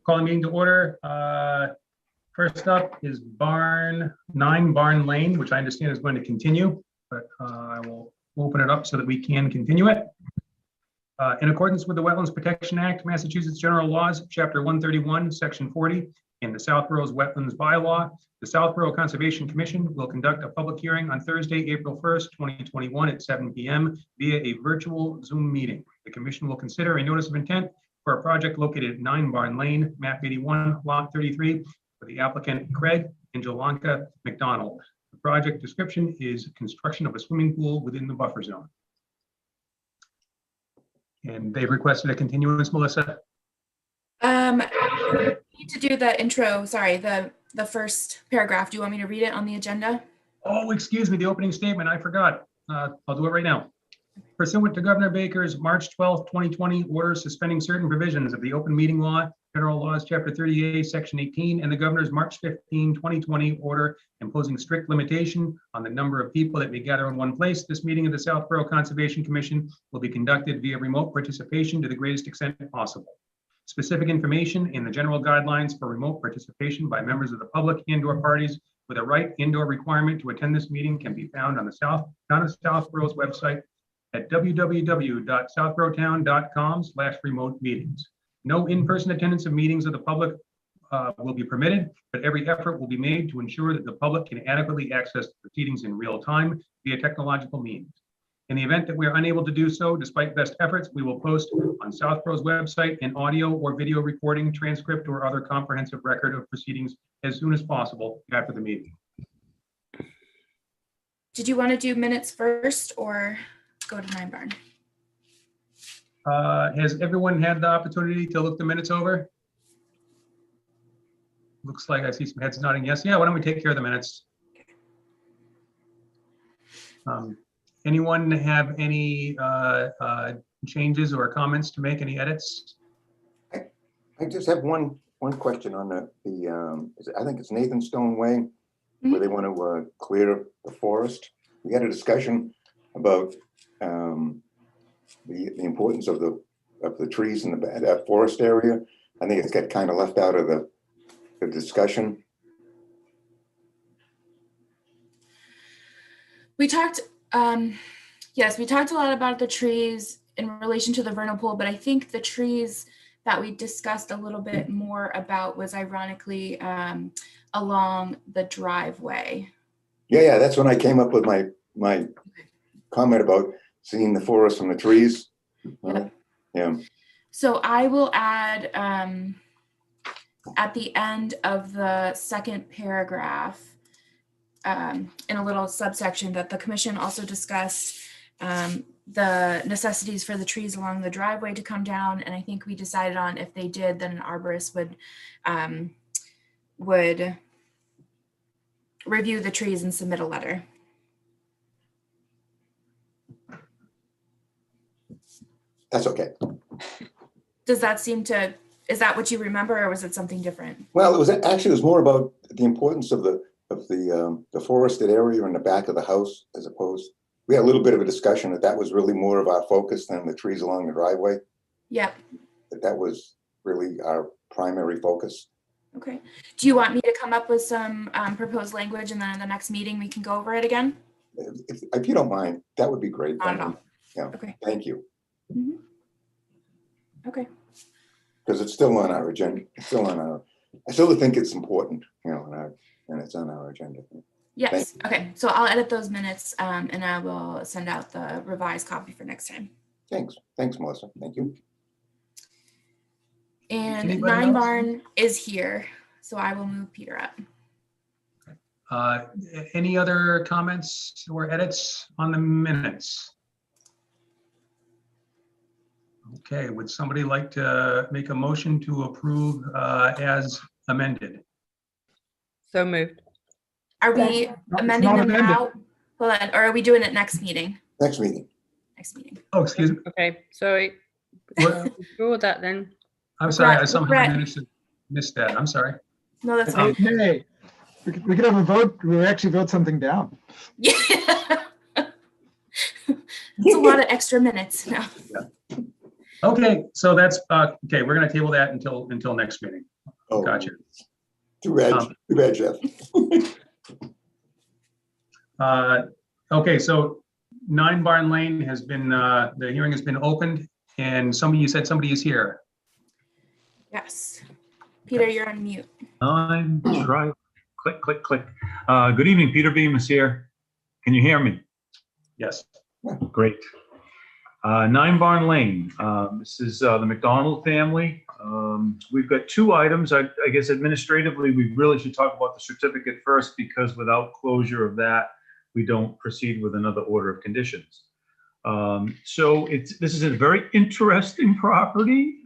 Calling meeting to order. First up is 9 Barn Lane, which I understand is going to continue, but I will open it up so that we can continue it. In accordance with the Wetlands Protection Act, Massachusetts General Laws, Chapter 131, Section 40, and the Southborough Wetlands Bylaw, the Southborough Conservation Commission will conduct a public hearing on Thursday, April 1st, 2021 at 7 p.m. via a virtual Zoom meeting. The commission will consider a notice of intent for a project located at 9 Barn Lane, map 81, lot 33, for the applicant Craig and Jolanka McDonald. The project description is construction of a swimming pool within the buffer zone. And they've requested a continuance, Melissa. I need to do the intro, sorry, the first paragraph. Do you want me to read it on the agenda? Oh, excuse me, the opening statement, I forgot. I'll do it right now. Pursuant to Governor Baker's March 12, 2020 order suspending certain provisions of the open meeting law, Federal Laws, Chapter 38, Section 18, and the Governor's March 15, 2020 order imposing strict limitation on the number of people that may gather in one place, this meeting of the Southborough Conservation Commission will be conducted via remote participation to the greatest extent possible. Specific information in the general guidelines for remote participation by members of the public and/or parties with a right and/or requirement to attend this meeting can be found on the Town of Southborough's website at www.southboroughtown.com/remote meetings. No in-person attendance of meetings of the public will be permitted, but every effort will be made to ensure that the public can adequately access the proceedings in real time via technological means. In the event that we are unable to do so, despite best efforts, we will post on Southborough's website an audio or video recording, transcript, or other comprehensive record of proceedings as soon as possible after the meeting. Did you want to do minutes first or go to 9 Barn? Has everyone had the opportunity to look the minutes over? Looks like I see some heads nodding yes. Yeah, why don't we take care of the minutes? Anyone have any changes or comments to make, any edits? I just have one question on the I think it's Nathan Stone Way, where they want to clear the forest. We had a discussion about the importance of the trees in that forest area. I think it's got kind of left out of the discussion. We talked, yes, we talked a lot about the trees in relation to the vernal pool, but I think the trees that we discussed a little bit more about was ironically along the driveway. Yeah, that's when I came up with my comment about seeing the forest from the trees. Yep. Yeah. So I will add at the end of the second paragraph in a little subsection that the commission also discussed the necessities for the trees along the driveway to come down. And I think we decided on if they did, then an arborist would review the trees and submit a letter. That's okay. Does that seem to, is that what you remember, or was it something different? Well, it was more about the importance of the forested area in the back of the house, as opposed. We had a little bit of a discussion that was really more of our focus than the trees along the driveway. Yep. That was really our primary focus. Okay. Do you want me to come up with some proposed language, and then in the next meeting we can go over it again? If you don't mind, that would be great. Not at all. Yeah. Okay. Thank you. Mm-hmm. Okay. Because it's still on our agenda. It's still on our. I still think it's important, and it's on our agenda. Yes. Okay. So I'll edit those minutes, and I will send out the revised copy for next time. Thanks, Melissa. Thank you. And Anybody 9 else? Barn is here, so I will move Peter up. Any other comments or edits on the minutes? Okay, would somebody like to make a motion to approve as amended? So moved. Are we amending them now? Hold on, or are we doing it next meeting? Next meeting. Next meeting. Oh, excuse me. Okay, sorry. What? Draw that then. I'm sorry, I Brett, somehow Brett. managed to miss that. I'm sorry. No, that's fine. Okay, we could have a vote. We actually vote something down. Yeah. It's a lot of extra minutes now. Okay, so that's okay. We're going to table that until next meeting. Oh, Gotcha. Too bad, Um, too bad, Jeff. Okay, so 9 Barn Lane has been, the hearing has been opened, and you said somebody is here. Yes. Peter, you're on mute. I'm trying. Click, click, click. Good evening, Peter Beam is here. Can you hear me? Yes. Great. 9 Barn Lane. This is the McDonald family. We've got 2 items. I guess administratively, we really should talk about the certificate first because without closure of that, we don't proceed with another order of conditions. So this is a very interesting property.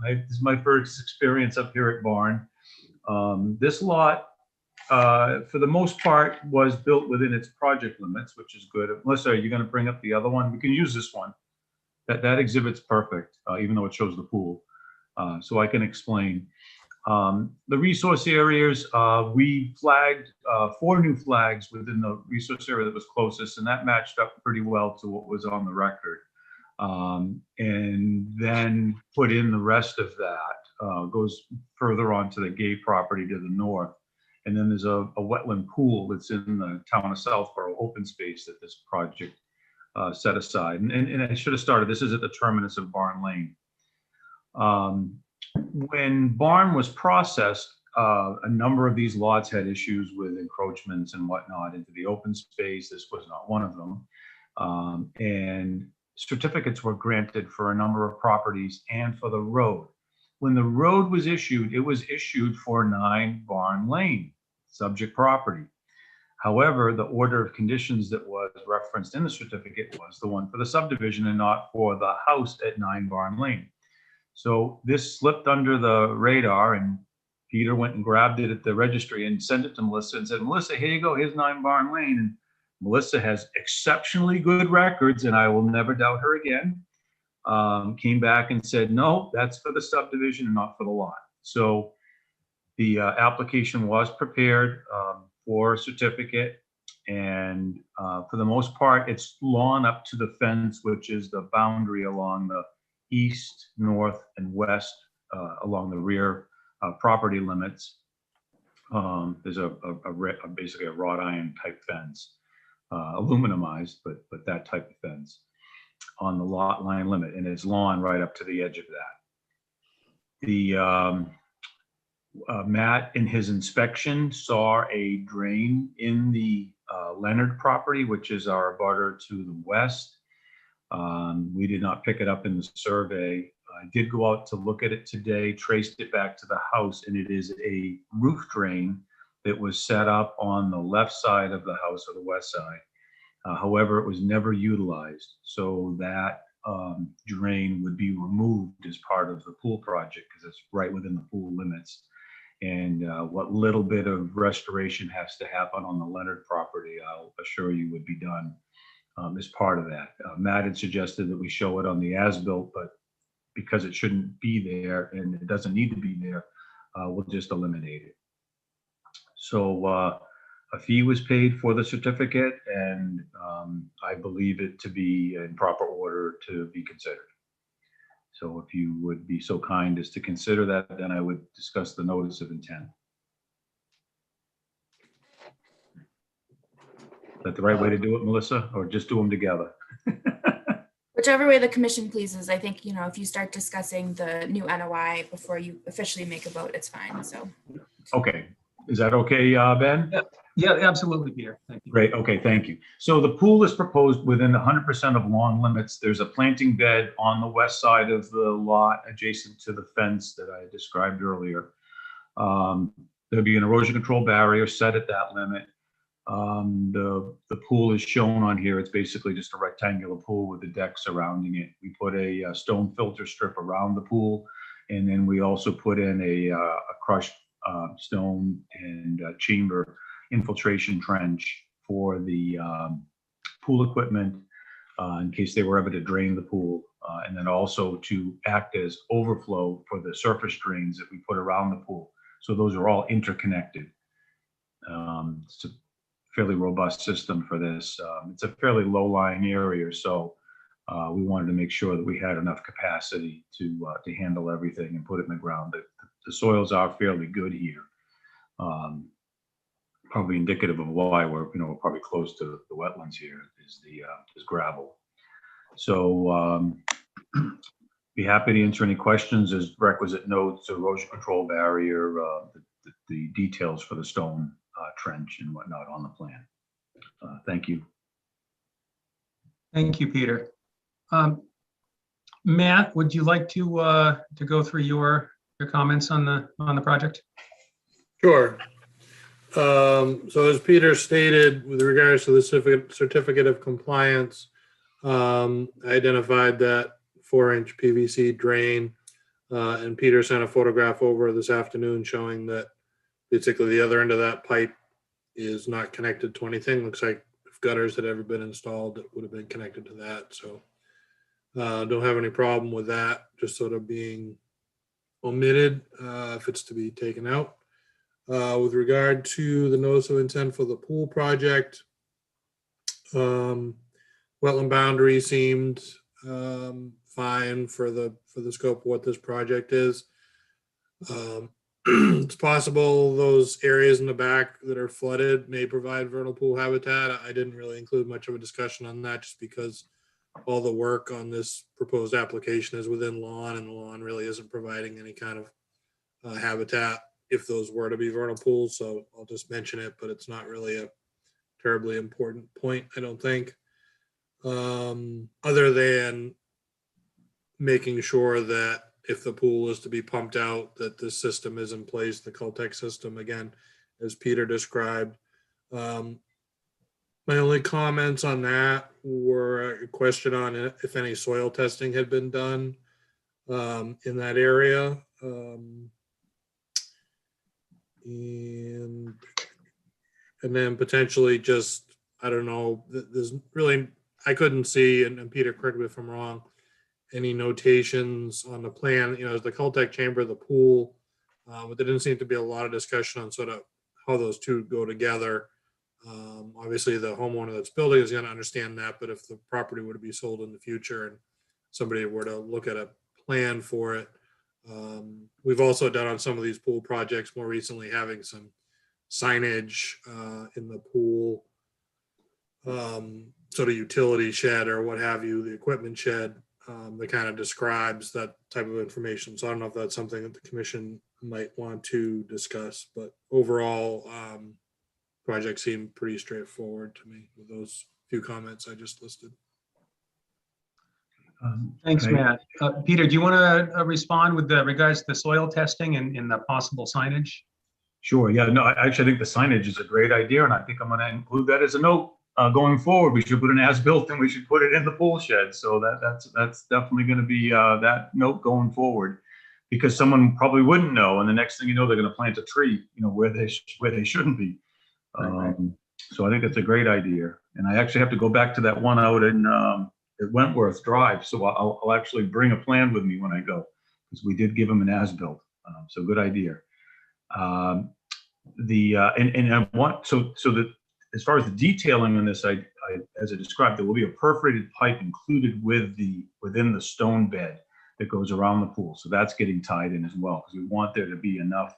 This is my first experience up here at Barn. This lot, for the most part, was built within its project limits, which is good. Melissa, are you going to bring up the other one? We can use this one. That exhibit's perfect, even though it shows the pool. So I can explain. The resource areas, we flagged 4 new flags within the resource area that was closest, and that matched up pretty well to what was on the record. And then put in the rest of that, goes further on to the Gay property to the north. And then there's a wetland pool that's in the town of Southborough open space that this project set aside. And I should have started, this is at the terminus of Barn Lane. When Barn was processed, a number of these lots had issues with encroachments and whatnot into the open space. This was not one of them. And certificates were granted for a number of properties and for the road. When the road was issued, it was issued for 9 Barn Lane, subject property. However, the order of conditions that was referenced in the certificate was the one for the subdivision and not for the house at 9 Barn Lane. So this slipped under the radar, and Peter went and grabbed it at the registry and sent it to Melissa and said, Melissa, here you go, here's 9 Barn Lane. And Melissa has exceptionally good records, and I will never doubt her again. Came back and said, no, that's for the subdivision and not for the lot. So the application was prepared for a certificate, and for the most part, it's lawn up to the fence, which is the boundary along the east, north, and west along the rear property limits. There's basically a wrought iron type fence, aluminumized, but that type of fence on the lot line limit, and it's lawn right up to the edge of that. The Matt in his inspection saw a drain in the Leonard property, which is our abutter to the west. We did not pick it up in the survey. I did go out to look at it today, traced it back to the house, and it is a roof drain that was set up on the left side of the house or the west side. However, it was never utilized. So that drain would be removed as part of the pool project because it's right within the pool limits. And what little bit of restoration has to happen on the Leonard property, I'll assure you would be done as part of that. Matt had suggested that we show it on the as-built, but because it shouldn't be there and it doesn't need to be there, we'll just eliminate it. So a fee was paid for the certificate, and I believe it to be in proper order to be considered. So if you would be so kind as to consider that, then I would discuss the notice of intent. Is that the right way to do it, Melissa, or just do them together? Whichever way the commission pleases. I think, if you start discussing the new NOI before you officially make a vote, it's fine, so. Okay, is that okay, Ben? Yeah, absolutely, Peter. Thank you. Great, okay, thank you. So the pool is proposed within 100% of lawn limits. There's a planting bed on the west side of the lot adjacent to the fence that I described earlier. There'll be an erosion control barrier set at that limit. The pool is shown on here. It's basically just a rectangular pool with the deck surrounding it. We put a stone filter strip around the pool, and then we also put in a crushed stone and chamber infiltration trench for the pool equipment in case they were ever to drain the pool, and then also to act as overflow for the surface drains that we put around the pool. So those are all interconnected. It's a fairly robust system for this. It's a fairly low-lying area, so we wanted to make sure that we had enough capacity to handle everything and put it in the ground. The the soils are fairly good here. Probably indicative of why we're, we're probably close to the wetlands here is is gravel. So be happy to answer any questions as requisite notes, erosion control barrier, the details for the stone trench and whatnot on the plan. Thank you. Thank you, Peter. Matt, would you like to go through your comments on the project? Sure. So as Peter stated, with regards to the certificate of compliance, I identified that 4-inch PVC drain, and Peter sent a photograph over this afternoon showing that basically the other end of that pipe is not connected to anything. Looks like if gutters had ever been installed, it would have been connected to that. So don't have any problem with that, just sort of being omitted if it's to be taken out. With regard to the notice of intent for the pool project, wetland boundary seemed fine for the scope of what this project is. It's possible those areas in the back that are flooded may provide vernal pool habitat. I didn't really include much of a discussion on that just because all the work on this proposed application is within lawn, and the lawn really isn't providing any kind of habitat if those were to be vernal pools. So I'll just mention it, but it's not really a terribly important point, I don't think. Other than making sure that if the pool is to be pumped out, that this system is in place, the Cultec system, again, as Peter described. My only comments on that were a question on if any soil testing had been done in that area. And then potentially just, I don't know, there's really, I couldn't see, and Peter, correct me if I'm wrong, any notations on the plan, as the Cultec chamber, the pool, but there didn't seem to be a lot of discussion on sort of how those two go together. Obviously the homeowner that's building is going to understand that, but if the property were to be sold in the future and somebody were to look at a plan for it, we've also done on some of these pool projects more recently having some signage in the pool, sort of utility shed or what have you, the equipment shed that kind of describes that type of information. So I don't know if that's something that the commission might want to discuss, but overall, project seemed pretty straightforward to me with those few comments I just listed. Thanks, Okay. Matt. Peter, do you want to respond with regards to the soil testing and the possible signage? Sure. Yeah, no, I actually think the signage is a great idea, and I think I'm going to include that as a note going forward. We should put an as-built and we should put it in the pool shed. So that's definitely going to be that note going forward, because someone probably wouldn't know, and the next thing you know, they're going to plant a tree, where they shouldn't be. Right. So I think it's a great idea, and I actually have to go back to that one out in at Wentworth Drive. So I'll actually bring a plan with me when I go, because we did give them an as-built. So good idea. And I want so that as far as the detailing on this, as I described, there will be a perforated pipe included within the stone bed that goes around the pool. So that's getting tied in as well, because we want there to be enough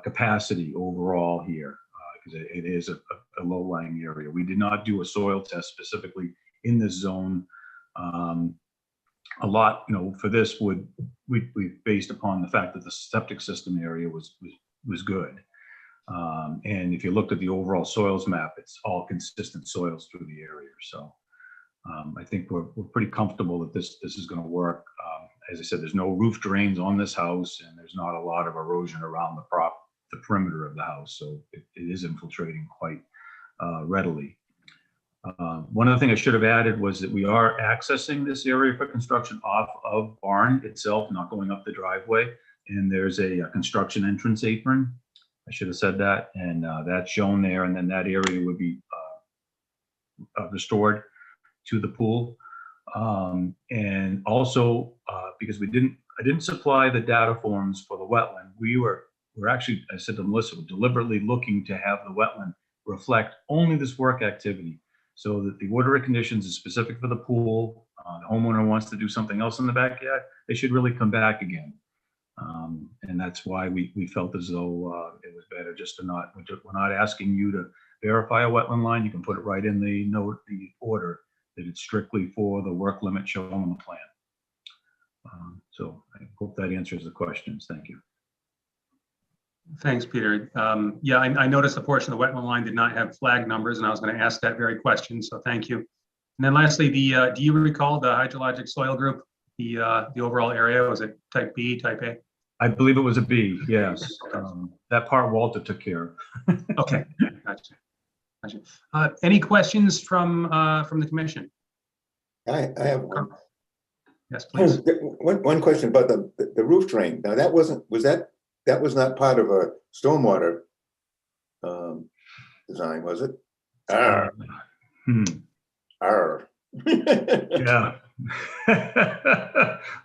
capacity overall here, because it is a low-lying area. We did not do a soil test specifically in this zone. A lot, for this we based upon the fact that the septic system area was good. And if you looked at the overall soils map, it's all consistent soils through the area. So I think we're pretty comfortable that this is going to work. As I said, there's no roof drains on this house, and there's not a lot of erosion around the perimeter of the house. So it is infiltrating quite readily. One other thing I should have added was that we are accessing this area for construction off of barn itself, not going up the driveway. And there's a construction entrance apron. I should have said that, and that's shown there. And then that area would be restored to the pool. And also, because I didn't supply the data forms for the wetland, we're actually, I said to Melissa, we're deliberately looking to have the wetland reflect only this work activity, so that the order of conditions is specific for the pool. The homeowner wants to do something else in the backyard, they should really come back again. And that's why we felt as though it was better just to not, we're not asking you to verify a wetland line. You can put it right in the note, the order, that it's strictly for the work limit shown on the plan. So I hope that answers the questions. Thank you. Thanks, Peter. Yeah, I noticed a portion of the wetland line did not have flag numbers, and I was going to ask that very question, so thank you. And then lastly, do you recall the hydrologic soil group, the overall area? Was it type B, type A? I believe it was a B, yes. That part Walter took care of. Okay, gotcha. Gotcha. Any questions from the commission? I have one. Yes, please. One question about the roof drain. Now, that was not part of a stormwater design, was it? Arr, arr. Yeah.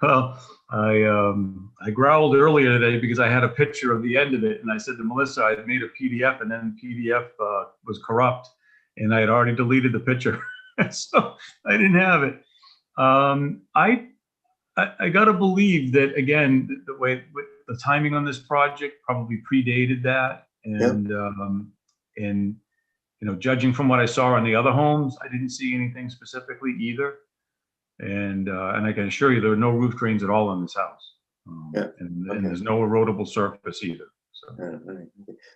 Well, I growled earlier today because I had a picture of the end of it, and I said to Melissa, I had made a PDF, and then PDF was corrupt, and I had already deleted the picture, so I didn't have it. I gotta believe that, again, the way the timing on this project probably predated that, and you know, judging from what I saw on the other homes, I didn't see anything specifically either. And I can assure you there are no roof drains at all in this house. Yeah. And there's no erodible surface either. So Yeah,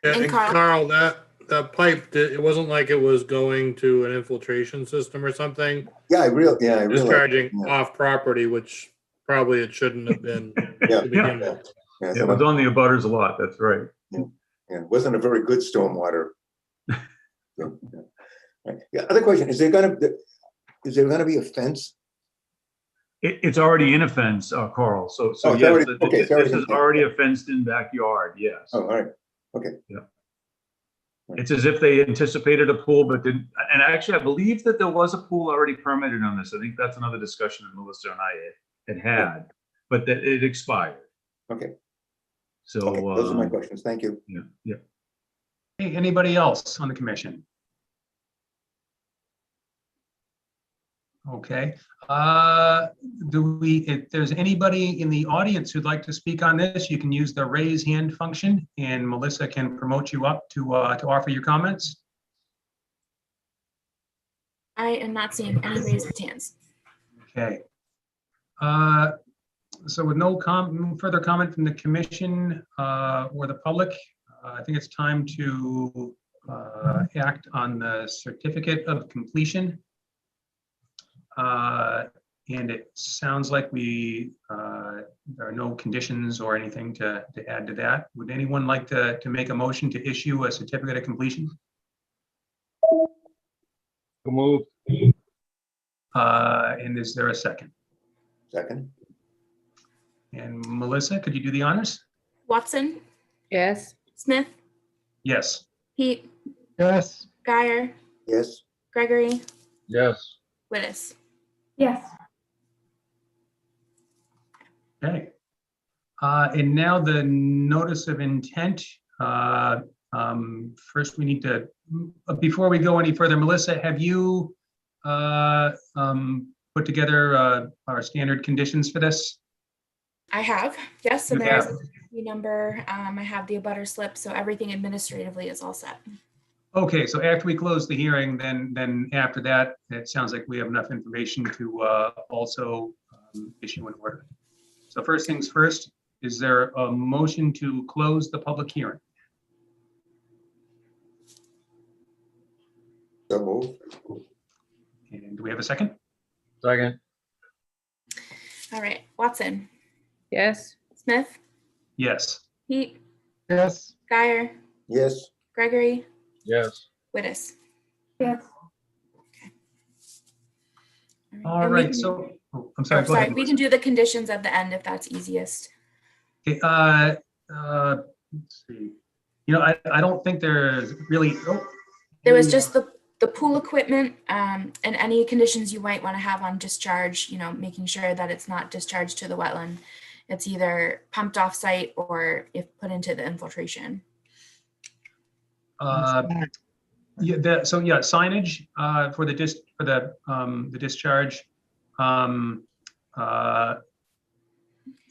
And and Carl- Carl, that pipe, it wasn't like it was going to an infiltration system or something. Yeah, I realized. Discharging Yeah. off property, which probably it shouldn't have been Yeah. to begin with. Yeah, it was on the abutters a lot, that's right. yeah, it wasn't a very good stormwater. So, yeah. Right. Yeah, other question, is there gonna be a fence? It's already in a fence, Carl, so Oh, it's yes, already- okay, it's already this in is fence. already a fenced-in backyard, yes. Oh, all right, okay. It's as if they anticipated a pool, but didn't, and actually, I believe that there was a pool already permitted on this. I think that's another discussion that Melissa and I had, but that it expired. Okay, So, okay, those are my questions, thank you. yeah. Hey, anybody else on the commission? Okay, if there's anybody in the audience who'd like to speak on this, you can use the raise hand function and Melissa can promote you up to offer your comments. I am not seeing any raised hands. Okay. So with no further comment from the commission or the public, I think it's time to act on the certificate of completion. And it sounds like there are no conditions or anything to add to that. Would anyone like to make a motion to issue a certificate of completion? Move. And is there a second? Second, And Melissa, could you do the honors? Watson, Yes. Smith, Yes. Pete, Yes. Guyer, yes, Gregory, Yes. Willis. Yes. Okay. And now the notice of intent. First, we need to, before we go any further, Melissa, have you put together our standard conditions for this? I have, yes, and You there's have. the number. I have the abutter slip, so everything administratively is all set. Okay, so after we close the hearing, then after that, it sounds like we have enough information to also issue an order. So first things first, is there a motion to close the public hearing? so move. And do we have a second? Second. All right, Watson, Yes. Smith, Yes. Pete, Yes. Guyer, Yes, Gregory, Yes. Willis. Yes. All And we right, can- so, I'm Oh, sorry, go sorry, ahead. we can do the conditions at the end if that's easiest. Okay, let's see. You know, I don't think there's really. There was just the pool equipment and any conditions you might want to have on discharge, you know, making sure that it's not discharged to the wetland. It's either pumped off site or if put into the infiltration. Yeah, so yeah, signage for the discharge.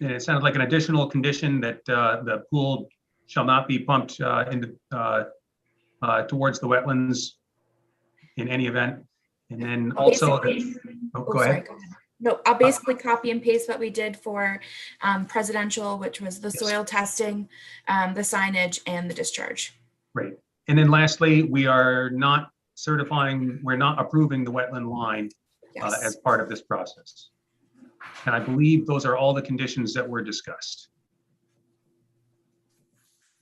And it sounded like an additional condition that the pool shall not be pumped towards the wetlands in any event. And then also, Oh, go sorry, ahead. go ahead. No, I'll basically copy and paste what we did for presidential, which was the Yes. soil testing, the signage, and the discharge. Great. And then lastly, we are not certifying, we're not approving the wetland line Yes. as part of this process. And I believe those are all the conditions that were discussed.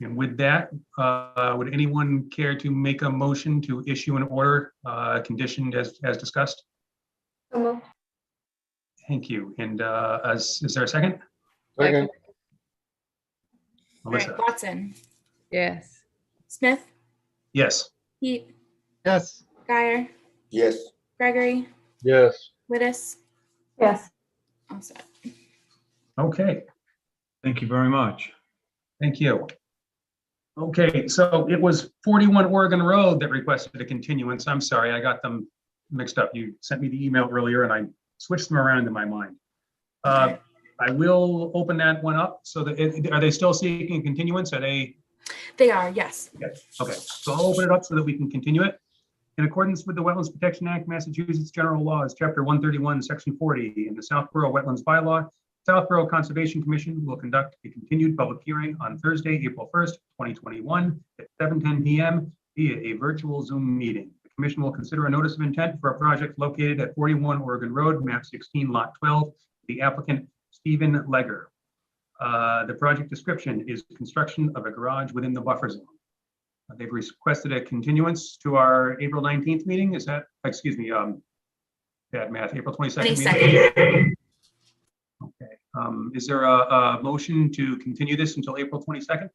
And with that, would anyone care to make a motion to issue an order conditioned as discussed? Thank you. And is there a second? Second. All right, Melissa? Watson, Yes. Smith, Yes. Heat, Yes. Guyer, Yes, Gregory, Yes. Wittes. Yes. All set. Okay. Thank you very much. Thank you. Okay, so it was 41 Oregon Road that requested a continuance. I'm sorry, I got them mixed up. You sent me the email earlier and I switched them around in my mind. Okay. I will open that one up. So that, are they still seeking continuance? Are they? They are, yes. Okay, so I'll open it up so that we can continue it. In accordance with the Wetlands Protection Act, Massachusetts General Laws, Chapter 131, Section 40, and the Southborough Wetlands Bylaw, Southborough Conservation Commission will conduct a continued public hearing on Thursday, April 1st, 2021 at 7:10 p.m. via a virtual Zoom meeting. The commission will consider a notice of intent for a project located at 41 Oregon Road, map 16, lot 12, the applicant Stephen Legger. The project description is construction of a garage within the buffer zone. They've requested a continuance to our April 19th meeting. Is that, excuse me, bad math, April 22nd meeting? 22nd. Okay. Is there a motion to continue this until April 22nd?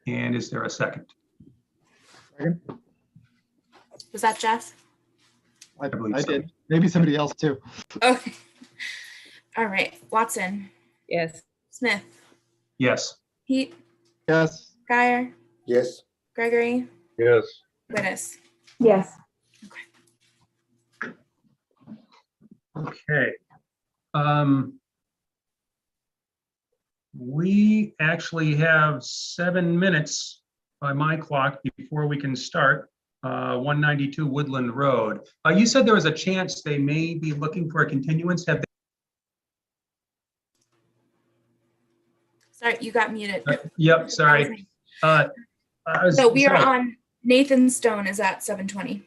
And is there a second? Second. Was that Jeff? I believe so. did. Maybe somebody else too. Okay. All right, Watson, Yes. Smith, Yes. Heat, Yes. Guyer, yes, Gregory, Yes. Wittes. Yes. Okay. We actually have 7 minutes by my clock before we can start 192 Woodland Road. You said there was a chance they may be looking for a continuance. Have Sorry, you got muted. they? Yep, sorry. So we are sorry. on, Nathan Stone is at 7:20.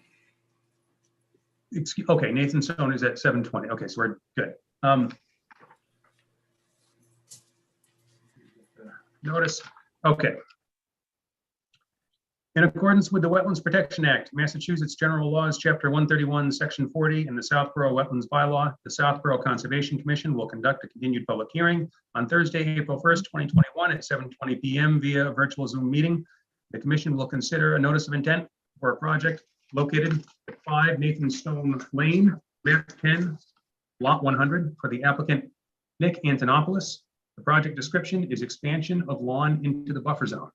Okay, Nathan Stone is at 7:20. Okay, so we're good. Notice, okay. In accordance with the Wetlands Protection Act, Massachusetts General Laws, Chapter 131, Section 40, and the Southborough Wetlands Bylaw, the Southborough Conservation Commission will conduct a continued public hearing on Thursday, April 1st, 2021 at 7:20 p.m. via a virtual Zoom meeting. The commission will consider a notice of intent for a project located at 5 Nathan Stone Lane, map 10, lot 100, for the applicant Nick Antonopoulos. The project description is expansion of lawn into the buffer zone.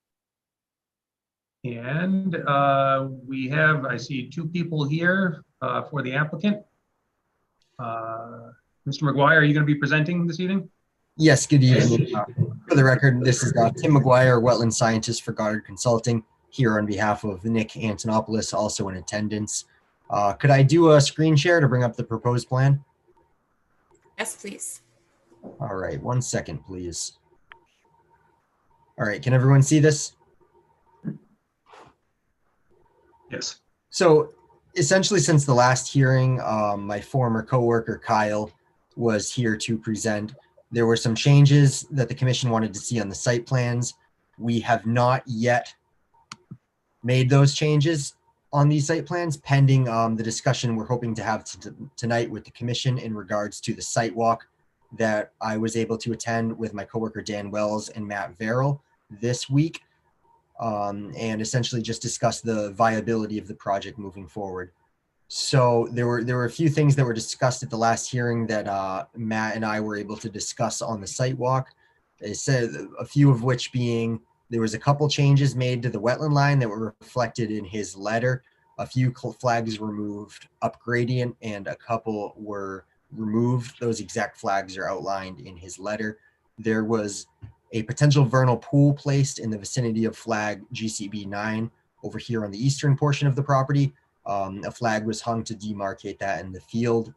And we have, I see 2 people here for the applicant. Mr. McGuire, are you going to be presenting this evening? Yes, good evening. For the record, this is Tim McGuire, wetland scientist for Goddard Consulting, here on behalf of Nick Antonopoulos, also in attendance. Could I do a screen share to bring up the proposed plan? Yes, please. All right, 1 second, please. All right, can everyone see this? Yes. So essentially, since the last hearing, my former coworker Kyle was here to present. There were some changes that the commission wanted to see on the site plans. We have not yet made those changes on these site plans, pending the discussion we're hoping to have tonight with the commission in regards to the site walk that I was able to attend with my coworker Dan Wells and Matt Verrill this week. And essentially just discuss the viability of the project moving forward. So there were a few things that were discussed at the last hearing that Matt and I were able to discuss on the site walk. They said a few of which being there was a couple changes made to the wetland line that were reflected in his letter. A few flags were moved up gradient and a couple were removed. Those exact flags are outlined in his letter. There was a potential vernal pool placed in the vicinity of flag GCB 9 over here on the eastern portion of the property. A flag was hung to demarcate that in the field,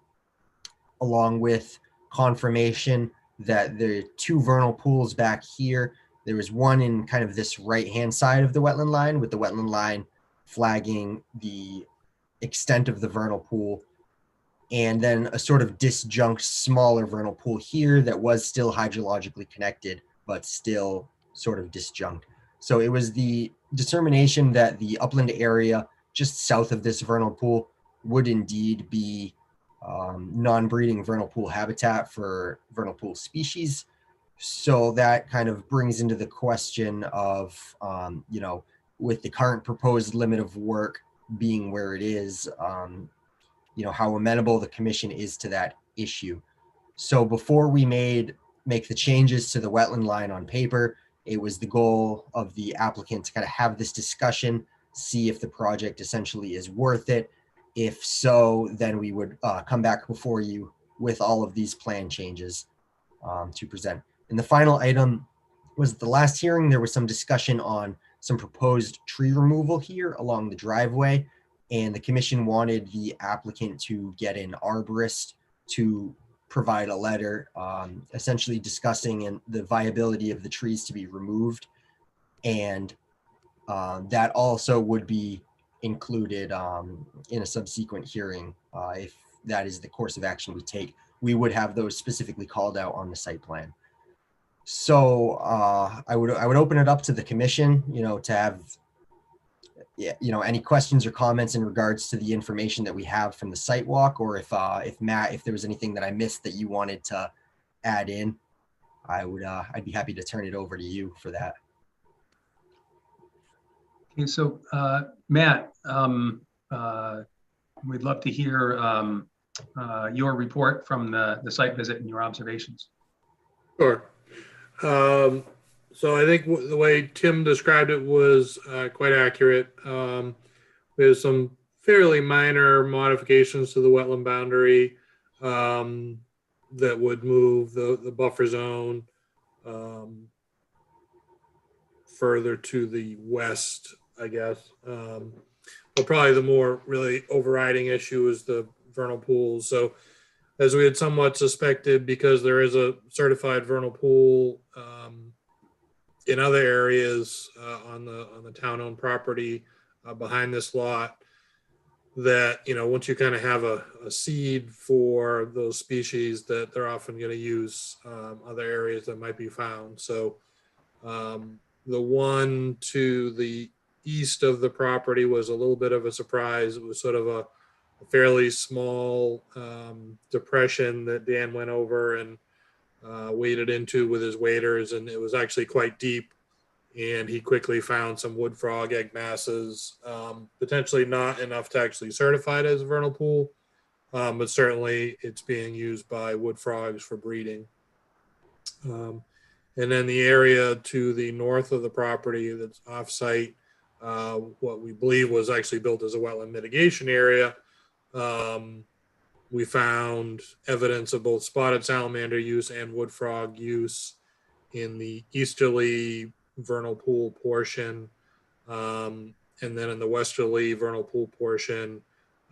along with confirmation that there are 2 vernal pools back here. There was one in kind of this right-hand side of the wetland line, with the wetland line flagging the extent of the vernal pool, and then a sort of disjunct smaller vernal pool here that was still hydrologically connected, but still sort of disjunct. So it was the determination that the upland area just south of this vernal pool would indeed be non-breeding vernal pool habitat for vernal pool species. So that kind of brings into the question of, you know, with the current proposed limit of work being where it is, you know, how amenable the commission is to that issue. So before we make the changes to the wetland line on paper, it was the goal of the applicant to kind of have this discussion, see if the project essentially is worth it. If so, then we would come back before you with all of these plan changes to present. And the final item was the last hearing. There was some discussion on some proposed tree removal here along the driveway, and the commission wanted the applicant to get an arborist to provide a letter essentially discussing the viability of the trees to be removed. And that also would be included in a subsequent hearing. If that is the course of action we take, we would have those specifically called out on the site plan. So I would open it up to the commission, you know, to have, you know, any questions or comments in regards to the information that we have from the site walk, or if Matt, if there was anything that I missed that you wanted to add in, I'd be happy to turn it over to you for that. Okay, so Matt, we'd love to hear your report from the site visit and your observations. Sure. So I think the way Tim described it was quite accurate. There's some fairly minor modifications to the wetland boundary that would move the buffer zone further to the west, I guess. But probably the more really overriding issue is the vernal pools. So as we had somewhat suspected, because there is a certified vernal pool in other areas on the town-owned property behind this lot, that, you know, once you kind of have a seed for those species, that they're often going to use other areas that might be found. So the one to the east of the property was a little bit of a surprise. It was sort of a fairly small depression that Dan went over and waded into with his waders, and it was actually quite deep, and he quickly found some wood frog egg masses, potentially not enough to actually certify it as a vernal pool, but certainly it's being used by wood frogs for breeding. And then the area to the north of the property that's off-site, what we believe was actually built as a wetland mitigation area, we found evidence of both spotted salamander use and wood frog use in the easterly vernal pool portion. And then in the westerly vernal pool portion,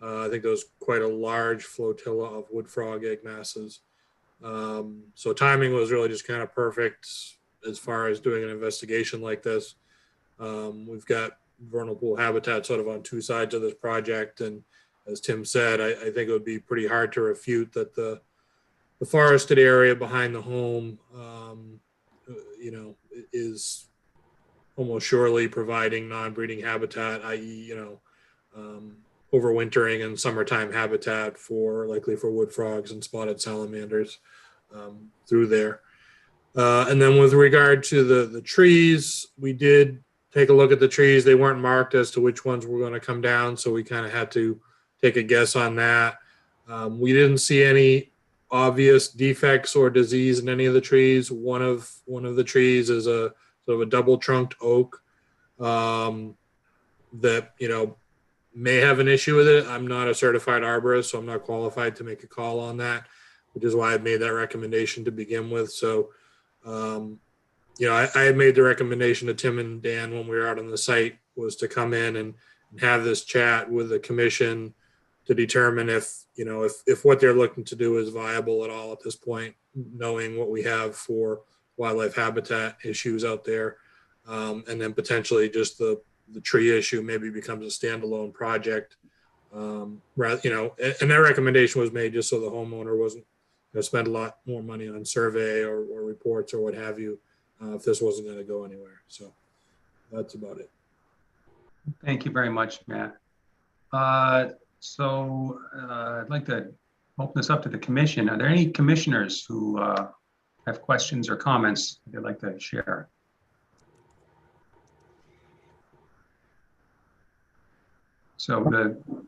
I think there was quite a large flotilla of wood frog egg masses. So timing was really just kind of perfect as far as doing an investigation like this. We've got vernal pool habitat sort of on 2 sides of this project, and as Tim said, I think it would be pretty hard to refute that the forested area behind the home, you know, is almost surely providing non-breeding habitat, i.e., you know, overwintering and summertime habitat likely for wood frogs and spotted salamanders through there. And then with regard to the trees, we did take a look at the trees. They weren't marked as to which ones were going to come down, so we kind of had to take a guess on that. We didn't see any obvious defects or disease in any of the trees. One of the trees is a sort of a double-trunked oak that, you know, may have an issue with it. I'm not a certified arborist, so I'm not qualified to make a call on that. which is why I made that recommendation to begin with. So, you know, I had made the recommendation to Tim and Dan when we were out on the site was to come in and have this chat with the commission to determine if, you know, if what they're looking to do is viable at all at this point, knowing what we have for wildlife habitat issues out there. And then potentially just the tree issue maybe becomes a standalone project. Rather, you know, and that recommendation was made just so the homeowner wasn't going to spend a lot more money on survey or reports or what have you, if this wasn't going to go anywhere. So that's about it. Thank you very much, Matt. So I'd like to open this up to the commission. Are there any commissioners who have questions or comments they'd like to share? So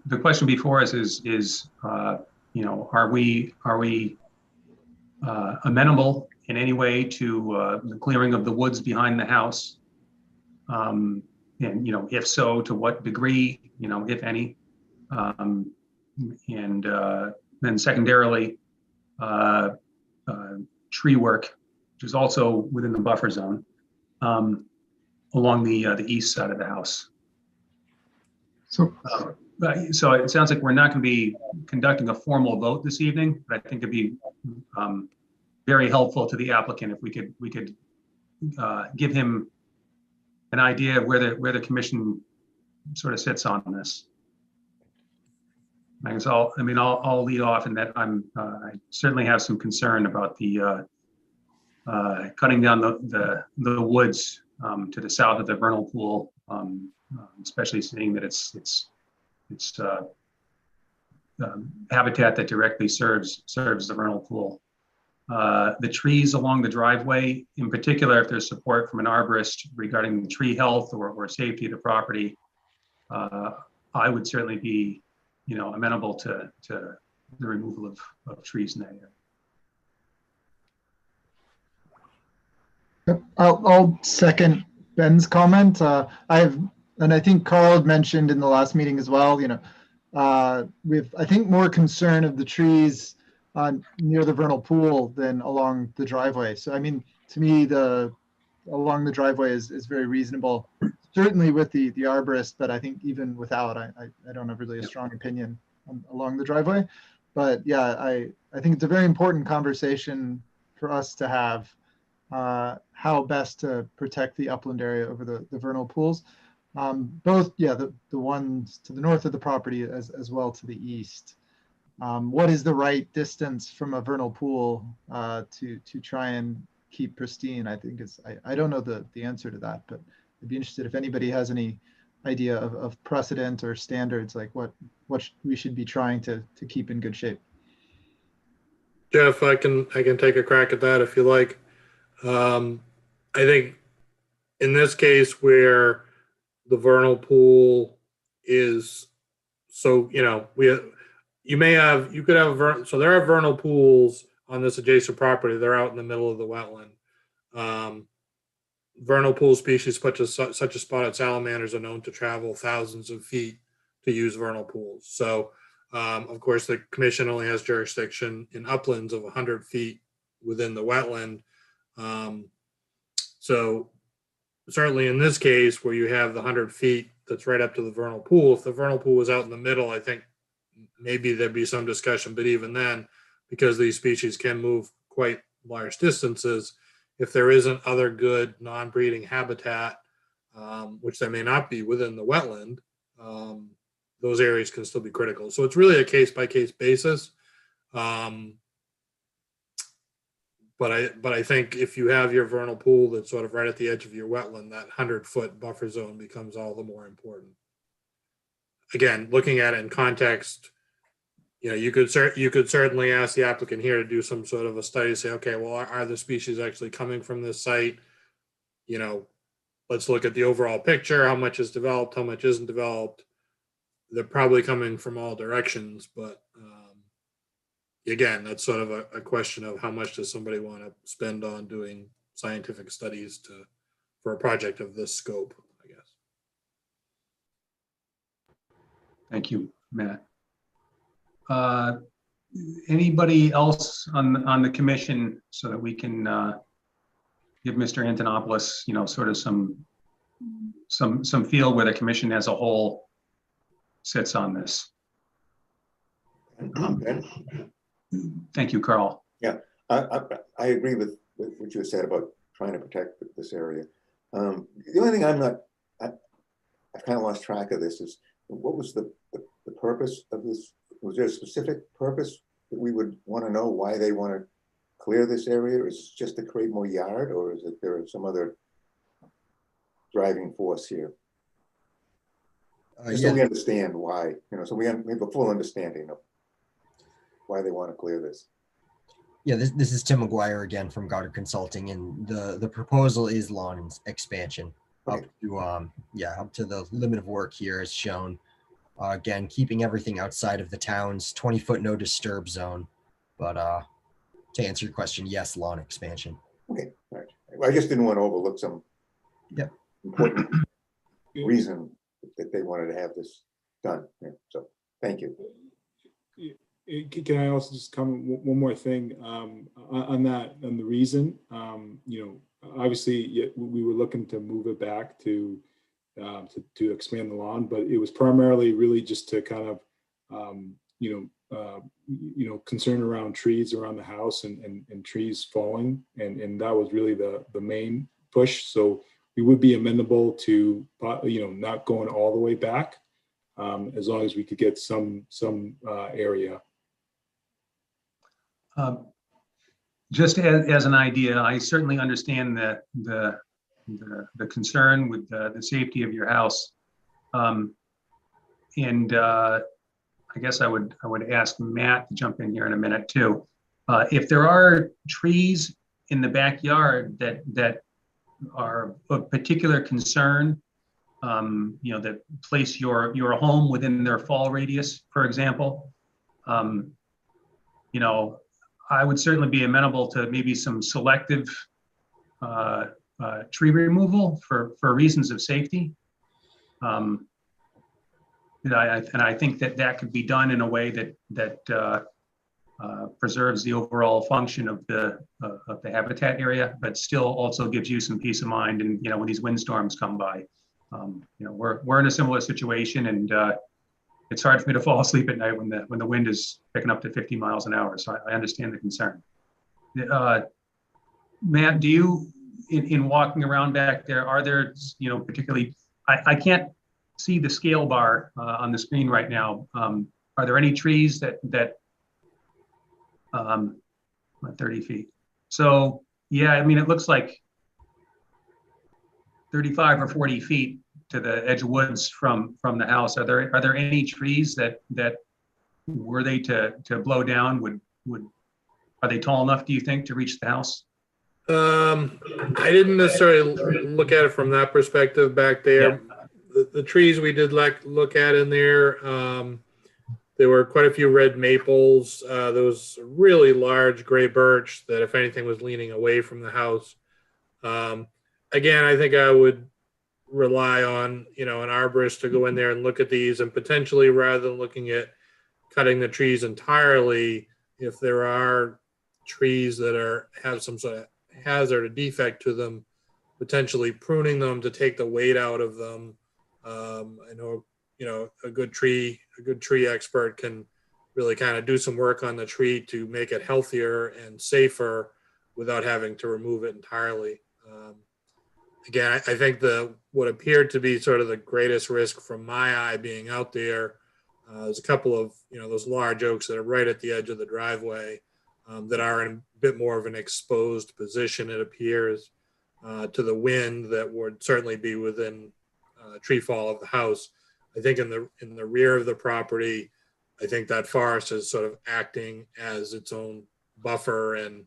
the question before us is you know, are we amenable in any way to the clearing of the woods behind the house? And you know, if so, to what degree? You know, if any. And then secondarily, tree work, which is also within the buffer zone, along the east side of the house. So, So it sounds like we're not going to be conducting a formal vote this evening, but I think it'd be very helpful to the applicant if we could give him an idea of where the commission sort of sits on this. I guess I'll lead off in that I certainly have some concern about the cutting down the woods to the south of the vernal pool, especially seeing that it's habitat that directly serves the vernal pool. The trees along the driveway, in particular, if there's support from an arborist regarding the tree health or safety of the property, I would certainly be, you know, amenable to the removal of trees in that area. I'll second Ben's comment. And I think Carl had mentioned in the last meeting as well, you know, with, I think, more concern of the trees near the vernal pool than along the driveway. So, I mean, to me, along the driveway is very reasonable, certainly with the arborist, but I think even without, I don't have really a strong opinion along the driveway. But yeah, I think it's a very important conversation for us to have, how best to protect the upland area over the vernal pools. Both, yeah, the ones to the north of the property as well to the east. What is the right distance from a vernal pool to try and keep pristine? I think I don't know the answer to that, but I'd be interested if anybody has any idea of precedent or standards, like what we should be trying to keep in good shape. Jeff, I can take a crack at that if you like. I think in this case where the vernal pool is, so, you know, you could have, so there are vernal pools on this adjacent property. They're out in the middle of the wetland. Vernal pool species such as spotted salamanders are known to travel thousands of feet to use vernal pools. So, of course, the commission only has jurisdiction in uplands of 100 feet within the wetland. So certainly in this case where you have the 100 feet that's right up to the vernal pool, if the vernal pool was out in the middle, I think maybe there'd be some discussion, but even then, because these species can move quite large distances, if there isn't other good non-breeding habitat, which there may not be within the wetland, those areas can still be critical. So it's really a case-by-case basis. But I think if you have your vernal pool that's sort of right at the edge of your wetland, that 100-foot buffer zone becomes all the more important. Again, looking at it in context, you know, you could certainly ask the applicant here to do some sort of a study, say, okay, well, are the species actually coming from this site? You know, let's look at the overall picture. How much is developed? How much isn't developed? They're probably coming from all directions, but again, that's sort of a question of how much does somebody want to spend on doing scientific studies for a project of this scope, I guess. Thank you, Matt. Anybody else on the commission so that we can give Mr. Antonopoulos, sort of some feel where the commission as a whole sits on this. Ben? Thank you, Carl. I agree with what you said about trying to protect this area. The only thing I've kind of lost track of this is, what was the purpose of this? Was there a specific purpose that we would want to know why they want to clear this area? Is it just to create more yard, or is it there some other driving force here? Just so we understand why, so we have a full understanding of why they want to clear this. Yeah, this is Tim McGuire again from Goddard Consulting, and the proposal is lawn expansion up to the limit of work here as shown. Again, keeping everything outside of the town's 20-foot no disturb zone. But to answer your question, yes, lawn expansion. Okay, all right. I just didn't want to overlook some important reason that they wanted to have this done. Yeah, so thank you. Can I also just comment one more thing on the reason? Obviously we were looking to move it back to expand the lawn, but it was primarily really just to kind of concern around trees around the house and trees falling, and that was really the main push. So we would be amenable to not going all the way back, as long as we could get some area. Just as an idea, I certainly understand that the concern with the safety of your house, and I guess I would ask Matt to jump in here in a minute too. If there are trees in the backyard that are of particular concern, that place your home within their fall radius, for example, I would certainly be amenable to maybe some selective tree removal for reasons of safety. And I think that could be done in a way that preserves the overall function of the habitat area, but still also gives you some peace of mind. And when these windstorms come by, we're in a similar situation, and it's hard for me to fall asleep at night when the wind is picking up to 50 miles an hour. So I understand the concern. Matt, do you, in walking around back there, are there, particularly, I can't see the scale bar on the screen right now. Are there any trees that 30 feet? So yeah, it looks like 35 or 40 feet to the edge of woods from the house. Are there any trees that were they to blow down are they tall enough, do you think, to reach the house? I didn't necessarily look at it from that perspective back there. Yeah. The trees we did look at in there, there were quite a few red maples. There was a really large gray birch that, if anything, was leaning away from the house. Again, I think I would rely on an arborist to go in there and look at these, and potentially, rather than looking at cutting the trees entirely, if there are trees that have some sort of hazard or defect to them, potentially pruning them to take the weight out of them. I know a good tree expert can really kind of do some work on the tree to make it healthier and safer without having to remove it entirely. Again, I think what appeared to be sort of the greatest risk from my eye being out there, there's a couple of those large oaks that are right at the edge of the driveway that are in a bit more of an exposed position, it appears, to the wind that would certainly be within tree fall of the house. I think in the rear of the property, I think that forest is sort of acting as its own buffer, and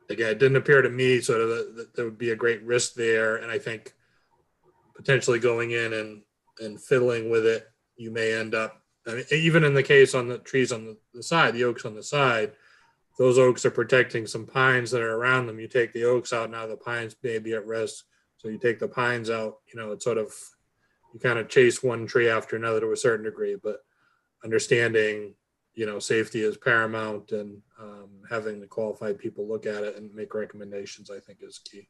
again, it didn't appear to me sort of that there would be a great risk there. And I think potentially going in and fiddling with it, you may end up, even in the case on the trees on the side, the oaks on the side, those oaks are protecting some pines that are around them. You take the oaks out, now the pines may be at risk. So you take the pines out, it's sort of, you kind of chase one tree after another to a certain degree, but understanding, safety is paramount, and having the qualified people look at it and make recommendations, I think, is key.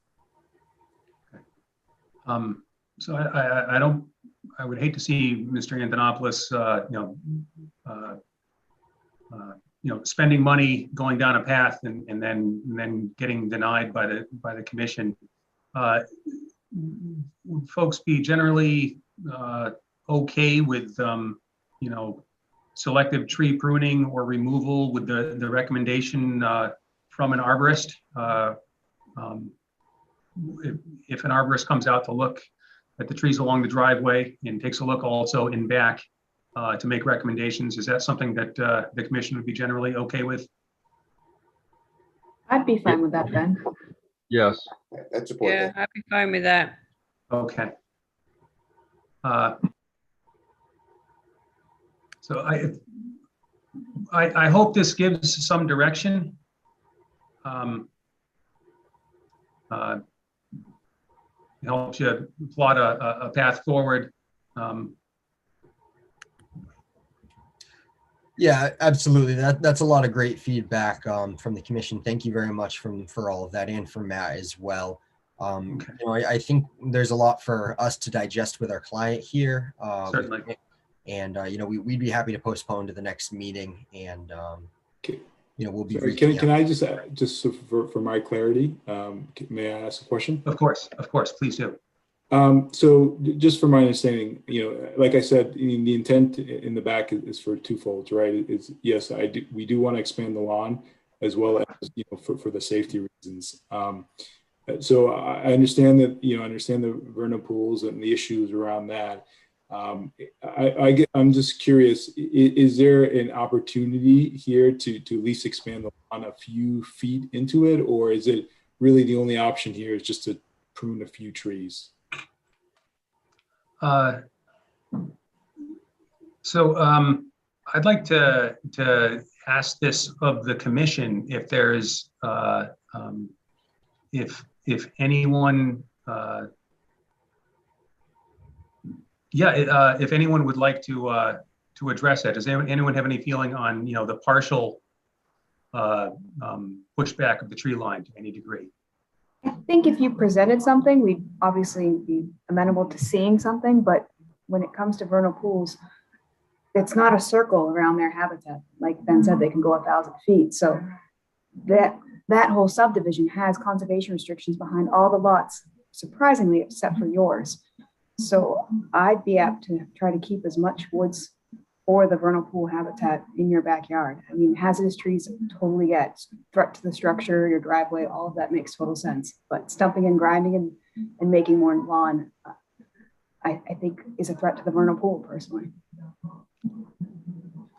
So I would hate to see Mr. Antonopoulos, spending money going down a path and then getting denied by the commission. Would folks be generally okay with, selective tree pruning or removal with the recommendation from an arborist? If an arborist comes out to look at the trees along the driveway and takes a look also in back to make recommendations, is that something that the commission would be generally okay with? I'd be fine with that, Ben. Yes. I'd support Yeah, that. I'd be fine with that. Okay. So I hope this gives some direction. Helps you plot a path forward. Yeah, absolutely. That's a lot of great feedback from the commission. Thank you very much for all of that, and for Matt as well. Okay. I think there's a lot for us to digest with our client here. Certainly. And we'd be happy to postpone to the next meeting, and we'll be. Sorry, reaching can out. I just so for my clarity, may I ask a question? Of course, please do. So just for my understanding, like I said, the intent in the back is for twofold, right? It's yes, we do want to expand the lawn, as well as for the safety reasons. So I understand that understand the vernal pools and the issues around that. I'm just curious, is there an opportunity here to at least expand the lawn a few feet into it, or is it really the only option here is just to prune a few trees? I'd like to ask this of the commission, if there's if anyone if anyone would like to address that. Does anyone have any feeling on the partial pushback of the tree line to any degree? I think if you presented something, we'd obviously be amenable to seeing something, but when it comes to vernal pools, it's not a circle around their habitat. Like Ben said, they can go 1,000 feet. So that whole subdivision has conservation restrictions behind all the lots, surprisingly, except for yours. So I'd be apt to try to keep as much woods for the vernal pool habitat in your backyard. I mean, hazardous trees totally get threat to the structure, your driveway, all of that makes total sense. But stumping and grinding and making more lawn, I think is a threat to the vernal pool personally.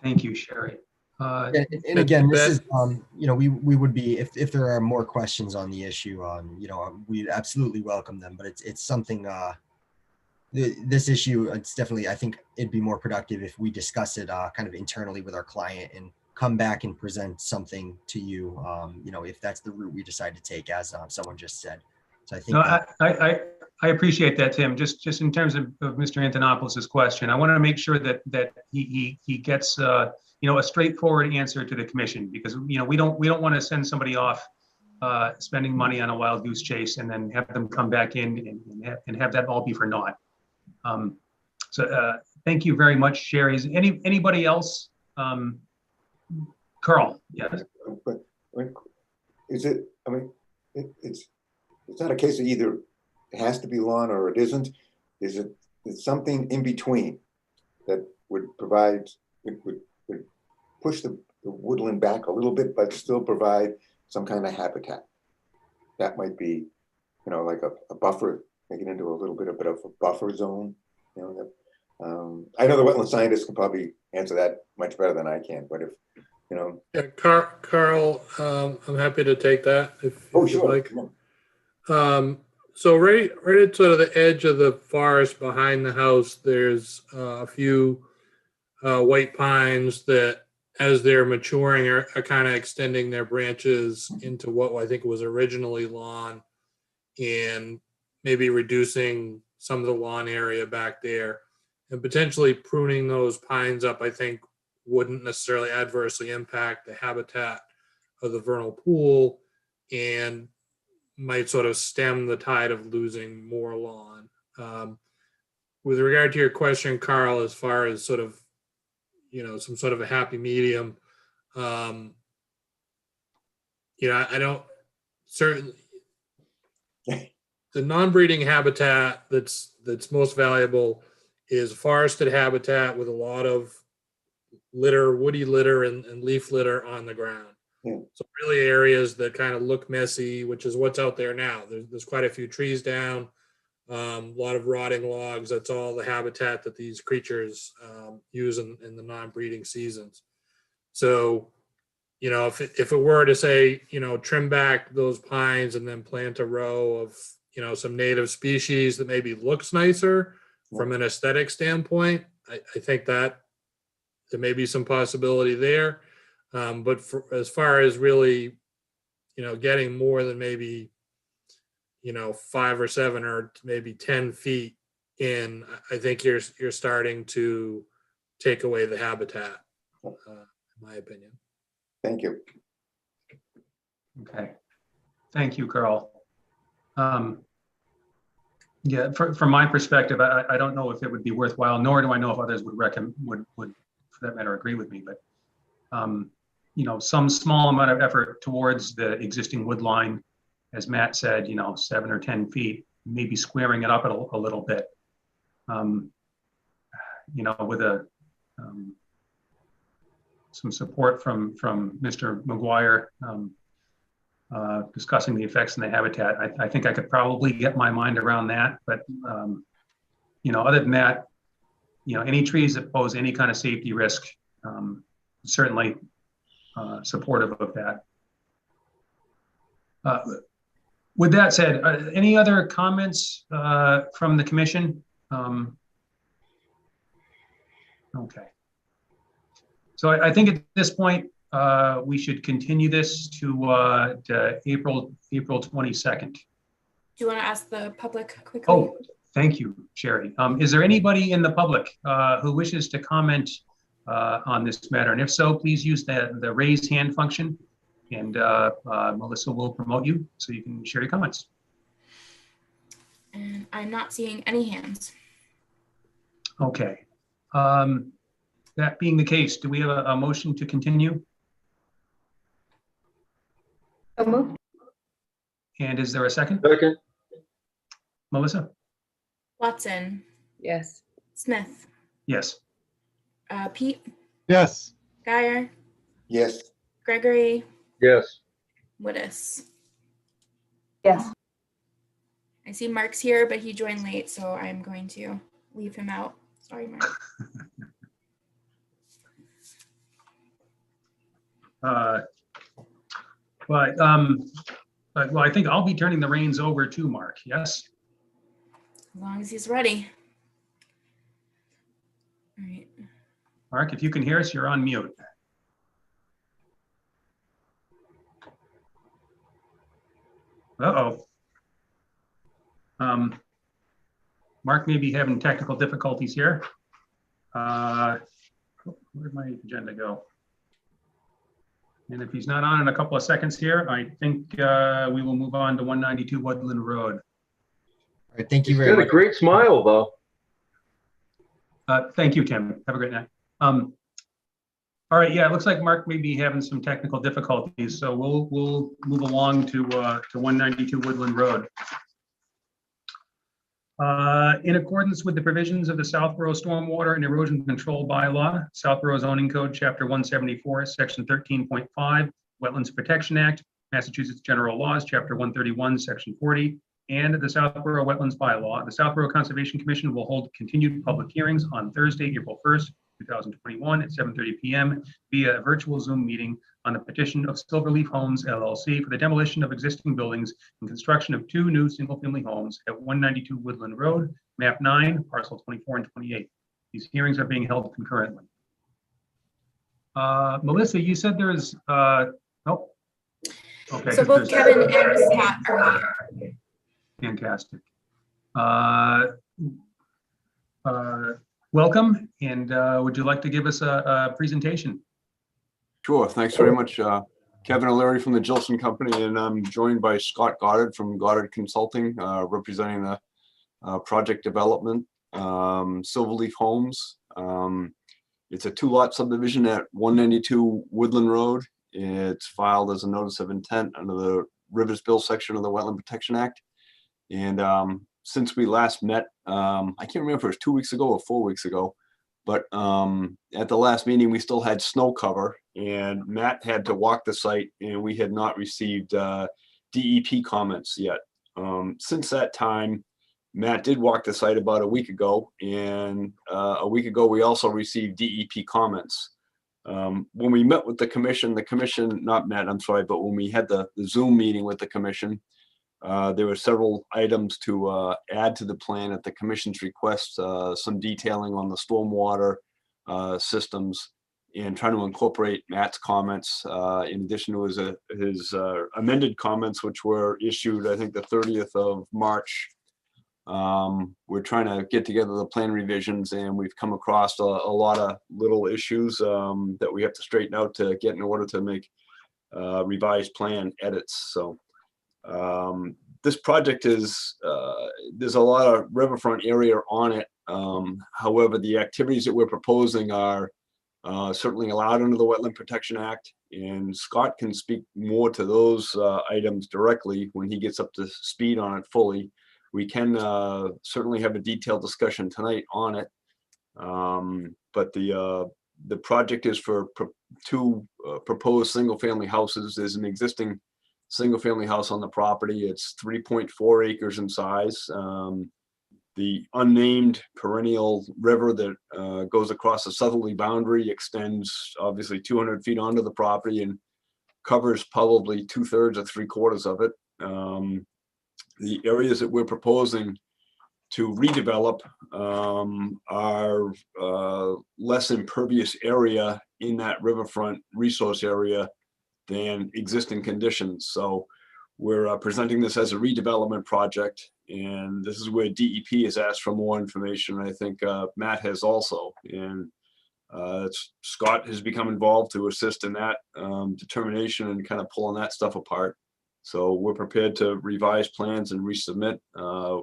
Thank you, Sherry. And again, this is, we would be, if there are more questions on the issue, we absolutely welcome them, but it's something, this issue, it's definitely, I think it'd be more productive if we discuss it kind of internally with our client and come back and present something to you, if that's the route we decide to take, as someone just said. So I think I appreciate that, Tim. Just in terms of Mr. Antonopoulos' question, I want to make sure that he gets a straightforward answer to the commission, because we don't want to send somebody off spending money on a wild goose chase and then have them come back in and have that all be for naught. So thank you very much, Sherry. Is anybody else? Carl, yes. But is it? I mean, it's not a case of either it has to be lawn or it isn't. Is it? It's something in between that would provide, would push the woodland back a little bit, but still provide some kind of habitat. That might be, like a buffer, make it into a little bit of a buffer zone. I know the wetland scientists can probably answer that much better than I can, but if, Yeah, Carl, I'm happy to take that if oh, you'd sure. like. So right at sort of the edge of the forest behind the house, there's a few white pines that, as they're maturing, are kind of extending their branches into what I think was originally lawn, and maybe reducing some of the lawn area back there, and potentially pruning those pines up, I think wouldn't necessarily adversely impact the habitat of the vernal pool and might sort of stem the tide of losing more lawn. With regard to your question, Carl, as far as sort of, some sort of a happy medium, I don't certainly the non-breeding habitat that's most valuable is forested habitat with a lot of litter, woody litter and leaf litter on the ground. Yeah. So really areas that kind of look messy, which is what's out there now. There's quite a few trees down, a lot of rotting logs. That's all the habitat that these creatures use in the non-breeding seasons. So, if it were to say, trim back those pines and then plant a row of, some native species that maybe looks nicer from an aesthetic standpoint, I think that there may be some possibility there. But as far as really, getting more than maybe, 5 or 7 or maybe 10 feet in, I think you're starting to take away the habitat, in my opinion. Thank you. Okay. Thank you, Carl. Yeah, from my perspective, I don't know if it would be worthwhile, nor do I know if others would would for that matter agree with me, but some small amount of effort towards the existing wood line, as Matt said, 7 or 10 feet, maybe squaring it up a little bit, with some support from Mr. McGuire, discussing the effects in the habitat. I think I could probably get my mind around that, but other than that, any trees that pose any kind of safety risk, certainly supportive of that. With that said, any other comments from the commission? Okay. So I think at this point, we should continue this to April 22nd. Do you want to ask the public quickly? Oh, thank you, Sherry. Is there anybody in the public who wishes to comment on this matter? And if so, please use the raise hand function, and Melissa will promote you so you can share your comments. And I'm not seeing any hands. Okay. That being the case, do we have a motion to continue? So moved. And is there a second? Second. Melissa? Watson, Yes. Smith, Yes. Pete, Yes. Guyer, Yes. Gregory, Yes. Wittes. Yes. I see Mark's here, but he joined late, so I'm going to leave him out. Sorry, Mark. Well, I think I'll be turning the reins over to Mark. Yes. As long as he's ready. All right. Mark, if you can hear us, you're on mute. Uh-oh. Mark may be having technical difficulties here. Where'd my agenda go? And if he's not on in a couple of seconds here, I think we will move on to 192 Woodland Road. All right, thank you He's very got a much. great smile, though. Thank you, Tim. Have a great night. All right, yeah, it looks like Mark may be having some technical difficulties, so we'll move along to 192 Woodland Road. In accordance with the provisions of the Southborough Stormwater and Erosion Control Bylaw, Southborough Zoning Code, Chapter 174, Section 13.5, Wetlands Protection Act, Massachusetts General Laws, Chapter 131, Section 40, and the Southborough Wetlands Bylaw, the Southborough Conservation Commission will hold continued public hearings on Thursday, April 1st, 2021 at 7:30 p.m. via a virtual Zoom meeting on the petition of Silverleaf Homes LLC for the demolition of existing buildings and construction of 2 new single-family homes at 192 Woodland Road, map 9, parcel 24 and 28. These hearings are being held concurrently. Melissa, you said there is, nope. Okay. So both there's- Kevin and Scott are here. Fantastic. welcome. And would you like to give us a presentation? Sure. Thanks very much. Kevin O'Leary from the Gilson Company, and I'm joined by Scott Goddard from Goddard Consulting, representing the project development, Silverleaf Homes. It's a 2-lot subdivision at 192 Woodland Road. It's filed as a notice of intent under the Riversville section of the Wetland Protection Act. And since we last met, I can't remember if it was 2 weeks ago or 4 weeks ago, but at the last meeting, we still had snow cover, and Matt had to walk the site, and we had not received DEP comments yet. Since that time, Matt did walk the site about a week ago, and a week ago, we also received DEP comments. When we met with the commission, not met, I'm sorry, but when we had the Zoom meeting with the commission, there were several items to add to the plan at the commission's request, some detailing on the stormwater systems, and trying to incorporate Matt's comments in addition to his amended comments, which were issued, I think, the 30th of March. We're trying to get together the plan revisions, and we've come across a lot of little issues that we have to straighten out to get in order to make revised plan edits. So this project is, there's a lot of riverfront area on it. However, the activities that we're proposing are certainly allowed under the Wetland Protection Act, and Scott can speak more to those items directly when he gets up to speed on it fully. We can certainly have a detailed discussion tonight on it, but the project is for two proposed single-family houses. There's an existing single-family house on the property. It's 3.4 acres in size. The unnamed perennial river that goes across the southerly boundary extends obviously 200 feet onto the property and covers probably 2/3 or 3/4 of it. The areas that we're proposing to redevelop are less impervious area in that riverfront resource area than existing conditions. So we're presenting this as a redevelopment project, and this is where DEP has asked for more information. I think Matt has also, and Scott has become involved to assist in that determination and kind of pulling that stuff apart. So we're prepared to revise plans and resubmit.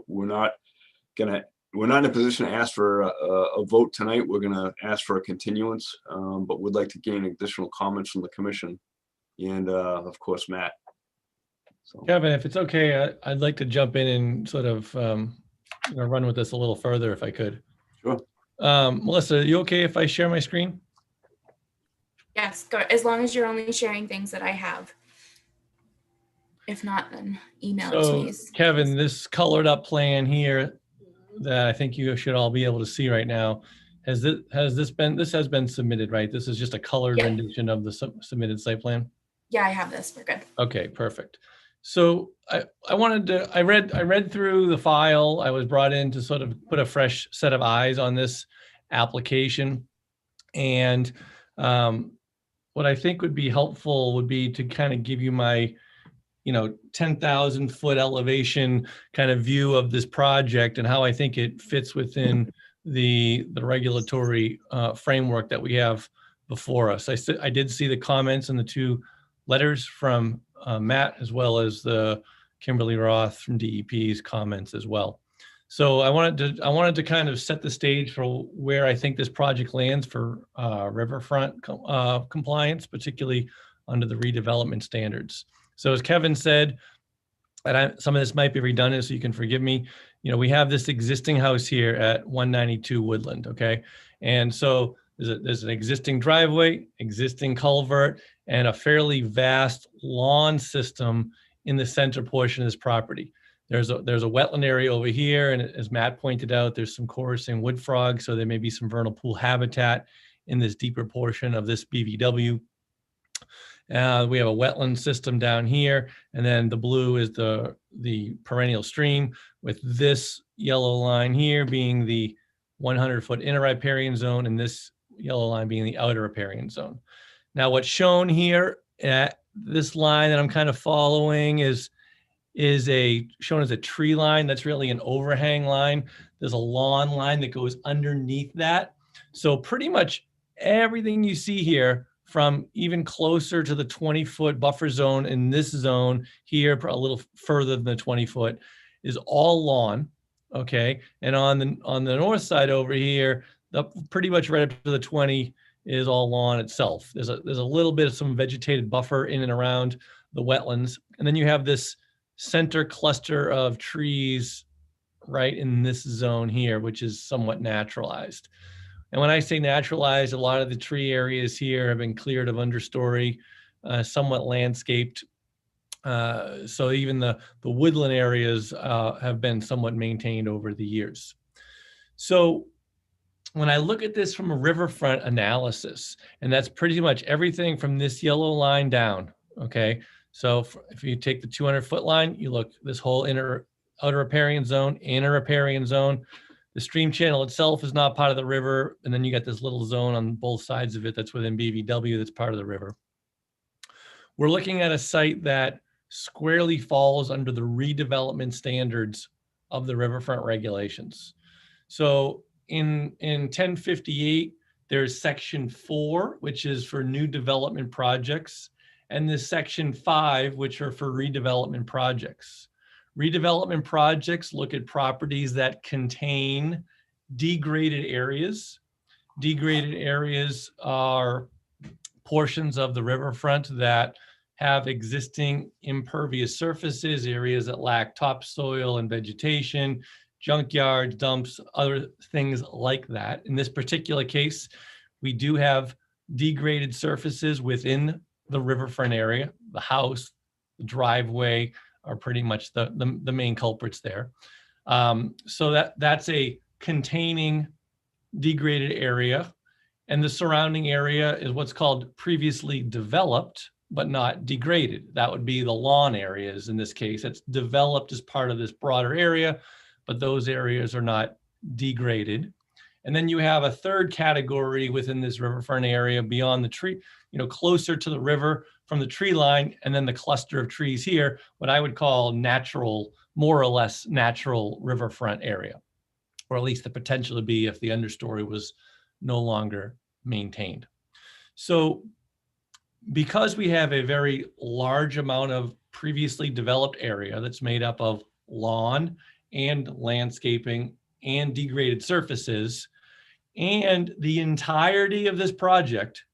We're not in a position to ask for a vote tonight. We're gonna ask for a continuance, but we'd like to gain additional comments from the commission and of course, Matt. So, Kevin, if it's okay, I'd like to jump in and sort of run with this a little further if I could. Sure. Melissa, are you okay if I share my screen? Yes, go, as long as you're only sharing things that I have. If not, then email it to So me. Kevin, this colored up plan here that I think you should all be able to see right now, this has been submitted, right? This is just a colored Yeah. rendition of the submitted site plan? Yeah, I have this. We're good. Okay, perfect. So I read through the file. I was brought in to sort of put a fresh set of eyes on this application. And what I think would be helpful would be to kind of give you my 10,000 foot elevation kind of view of this project and how I think it fits within the regulatory framework that we have before us. I did see the comments in the 2 letters from Matt, as well as the Kimberly Roth from DEP's comments as well. So I wanted to kind of set the stage for where I think this project lands for riverfront compliance, particularly under the redevelopment standards. So as Kevin said, and some of this might be redundant, so you can forgive me. We have this existing house here at 192 Woodland, okay? And so there's an existing driveway, existing culvert, and a fairly vast lawn system in the center portion of this property. There's a wetland area over here, and as Matt pointed out, there's some chorusing wood frogs, so there may be some vernal pool habitat in this deeper portion of this BVW. We have a wetland system down here, and then the blue is the perennial stream, with this yellow line here being the 100-foot inner riparian zone, and this yellow line being the outer riparian zone. Now, what's shown here at this line that I'm kind of following is is shown as a tree line. That's really an overhang line. There's a lawn line that goes underneath that. So pretty much everything you see here, from even closer to the 20-foot buffer zone in this zone here, a little further than the 20-foot, is all lawn. Okay, and on the north side over here, pretty much right up to the 20 is all lawn itself. There's a little bit of some vegetated buffer in and around the wetlands, and then you have this center cluster of trees right in this zone here, which is somewhat naturalized. And when I say naturalized, a lot of the tree areas here have been cleared of understory, somewhat landscaped. So even the woodland areas have been somewhat maintained over the years. So when I look at this from a riverfront analysis, and that's pretty much everything from this yellow line down, okay? So if you take the 200-foot line, you look this whole outer riparian zone, inner riparian zone. The stream channel itself is not part of the river, and then you got this little zone on both sides of it that's within BVW that's part of the river. We're looking at a site that squarely falls under the redevelopment standards of the riverfront regulations. So in 1058, there's section 4, which is for new development projects, and this section 5, which are for redevelopment projects. Redevelopment projects look at properties that contain degraded areas. Degraded areas are portions of the riverfront that have existing impervious surfaces, areas that lack topsoil and vegetation, junkyards, dumps, other things like that. In this particular case, we do have degraded surfaces within the riverfront area. The house, the driveway are pretty much the main culprits there. So that's a containing degraded area. And the surrounding area is what's called previously developed, but not degraded. That would be the lawn areas in this case. It's developed as part of this broader area, but those areas are not degraded. And then you have a third category within this riverfront area beyond the tree, closer to the river from the tree line, and then the cluster of trees here, what I would call natural, more or less natural riverfront area, or at least the potential to be if the understory was no longer maintained. So because we have a very large amount of previously developed area that's made up of lawn and landscaping and degraded surfaces, and the entirety of this project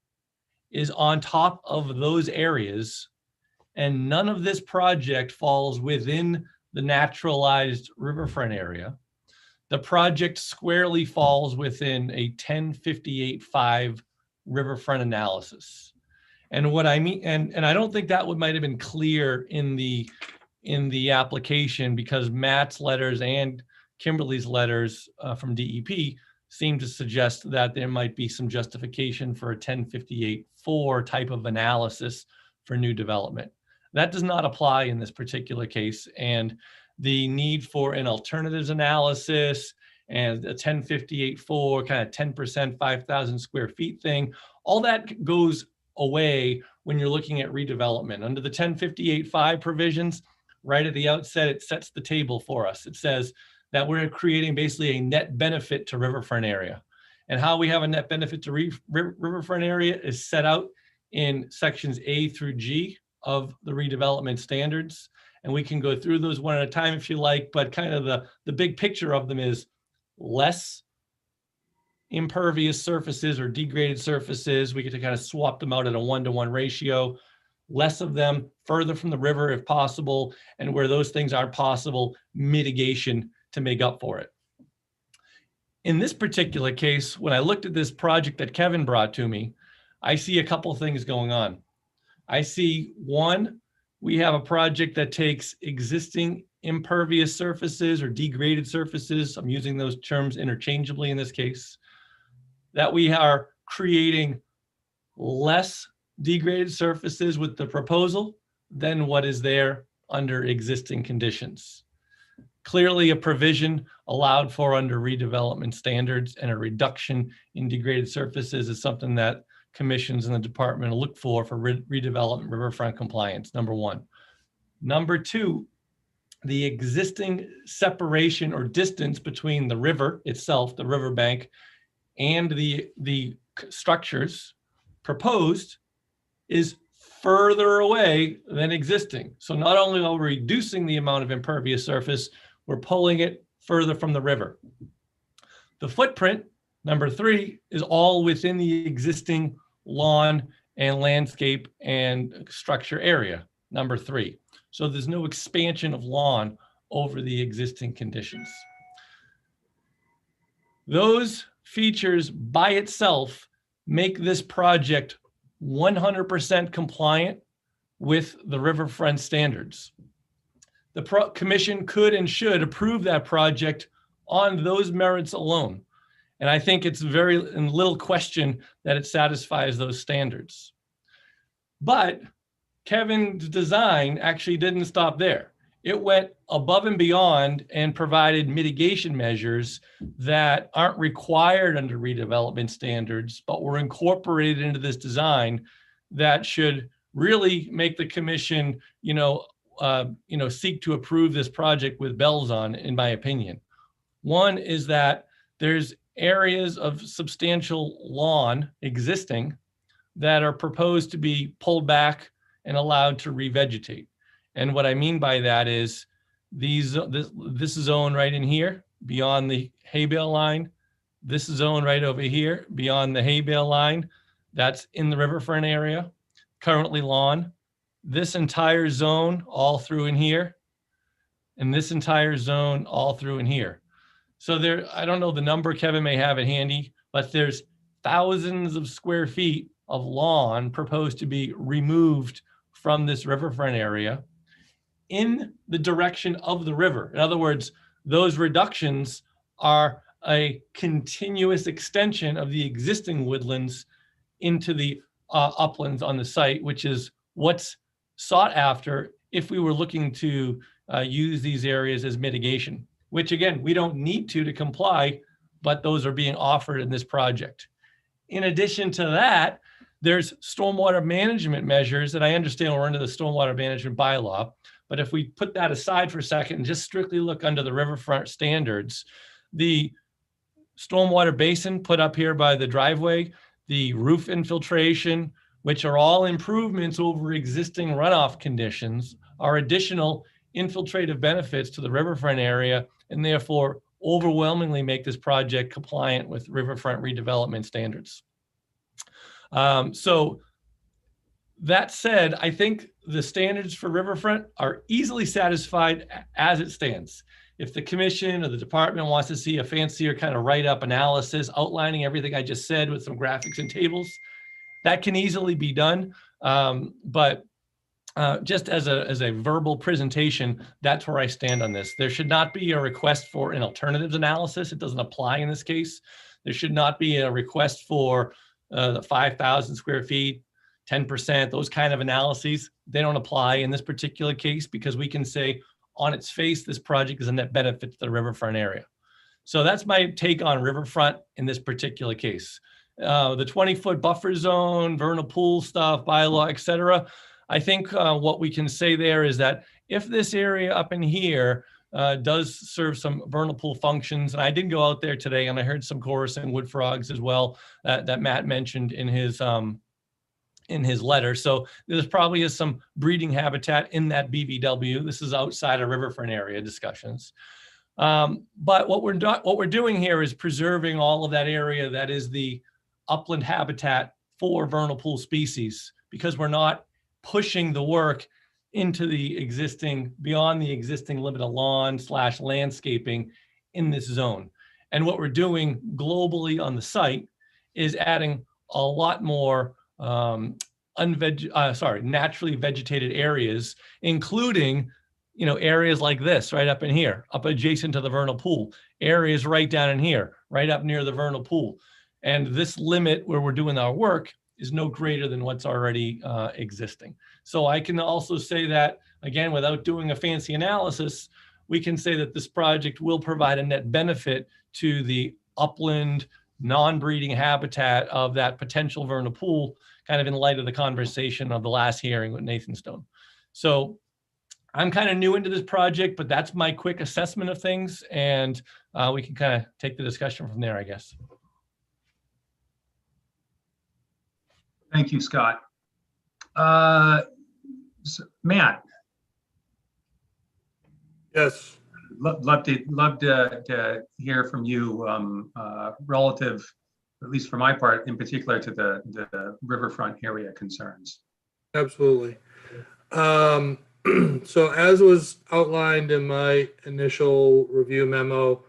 is on top of those areas, and none of this project falls within the naturalized riverfront area, the project squarely falls within a 1058-5 riverfront analysis. And what I mean, and I don't think that might have been clear in the application, because Matt's letters and Kimberly's letters from DEP seem to suggest that there might be some justification for a 1058-4 type of analysis for new development. That does not apply in this particular case, and the need for an alternatives analysis and a 1058-4 kind of 10%, 5,000 square feet thing, all that goes away when you're looking at redevelopment. Under the 1058-5 provisions, right at the outset, it sets the table for us. It says that we're creating basically a net benefit to riverfront area. And how we have a net benefit to riverfront area is set out in sections A through G of the redevelopment standards. And we can go through those one at a time if you like, but kind of the big picture of them is less impervious surfaces or degraded surfaces. We get to kind of swap them out at a 1-to-1 ratio, less of them further from the river if possible, and where those things aren't possible, mitigation to make up for it. In this particular case, when I looked at this project that Kevin brought to me, I see a couple things going on. I see, one, we have a project that takes existing impervious surfaces or degraded surfaces, I'm using those terms interchangeably in this case, that we are creating less degraded surfaces with the proposal than what is there under existing conditions. Clearly a provision allowed for under redevelopment standards, and a reduction in degraded surfaces is something that commissions and the department look for redevelopment riverfront compliance, number one. Number two, the existing separation or distance between the river itself, the riverbank, and the structures proposed is further away than existing. So not only are we reducing the amount of impervious surface, we're pulling it further from the river. The footprint, number 3, is all within the existing lawn and landscape and structure area, number 3. So there's no expansion of lawn over the existing conditions. Those features by itself make this project 100% compliant with the riverfront standards. The commission could and should approve that project on those merits alone. And I think it's very in little question that it satisfies those standards. But Kevin's design actually didn't stop there. It went above and beyond and provided mitigation measures that aren't required under redevelopment standards, but were incorporated into this design that should really make the commission, seek to approve this project with bells on, in my opinion. One is that there's areas of substantial lawn existing that are proposed to be pulled back and allowed to revegetate. And what I mean by that is this zone right in here, beyond the hay bale line, this zone right over here, beyond the hay bale line, that's in the riverfront area, currently lawn. This entire zone all through in here, and this entire zone all through in here. So there, I don't know the number, Kevin may have it handy, but there's thousands of square feet of lawn proposed to be removed from this riverfront area in the direction of the river. In other words, those reductions are a continuous extension of the existing woodlands into the uplands on the site, which is what's sought after if we were looking to use these areas as mitigation, which again, we don't need to comply, but those are being offered in this project. In addition to that, there's stormwater management measures that I understand we're under the stormwater management bylaw. But if we put that aside for a second and just strictly look under the riverfront standards, the stormwater basin put up here by the driveway, the roof infiltration, which are all improvements over existing runoff conditions, are additional infiltrative benefits to the riverfront area and therefore overwhelmingly make this project compliant with riverfront redevelopment standards. So that said, I think the standards for riverfront are easily satisfied as it stands. If the commission or the department wants to see a fancier kind of write-up analysis outlining everything I just said with some graphics and tables, that can easily be done. But just as a verbal presentation, that's where I stand on this. There should not be a request for an alternatives analysis. It doesn't apply in this case. There should not be a request for the 5,000 square feet, 10%, those kind of analyses. They don't apply in this particular case because we can say on its face, this project is a net benefit to the riverfront area. So that's my take on riverfront in this particular case. The 20-foot buffer zone, vernal pool stuff, bylaw, et cetera. I think what we can say there is that if this area up in here does serve some vernal pool functions, and I did go out there today and I heard some chorus and wood frogs as well that Matt mentioned in his letter. So there's probably is some breeding habitat in that BVW. This is outside of riverfront area discussions. But what we're doing here is preserving all of that area that is the upland habitat for vernal pool species, because we're not pushing the work into the existing, beyond the existing limit of lawn / landscaping in this zone. And what we're doing globally on the site is adding a lot more naturally vegetated areas, including areas like this right up in here, up adjacent to the vernal pool, areas right down in here, right up near the vernal pool. And this limit where we're doing our work is no greater than what's already existing. So I can also say that, again, without doing a fancy analysis, we can say that this project will provide a net benefit to the upland non-breeding habitat of that potential vernal pool, kind of in light of the conversation of the last hearing with Nathan Stone. So I'm kind of new into this project, but that's my quick assessment of things. And we can kind of take the discussion from there, I guess. Thank you, Scott. Matt, Yes. love to hear from you relative, at least for my part, in particular to the riverfront area concerns. Absolutely. So as was outlined in my initial review memo,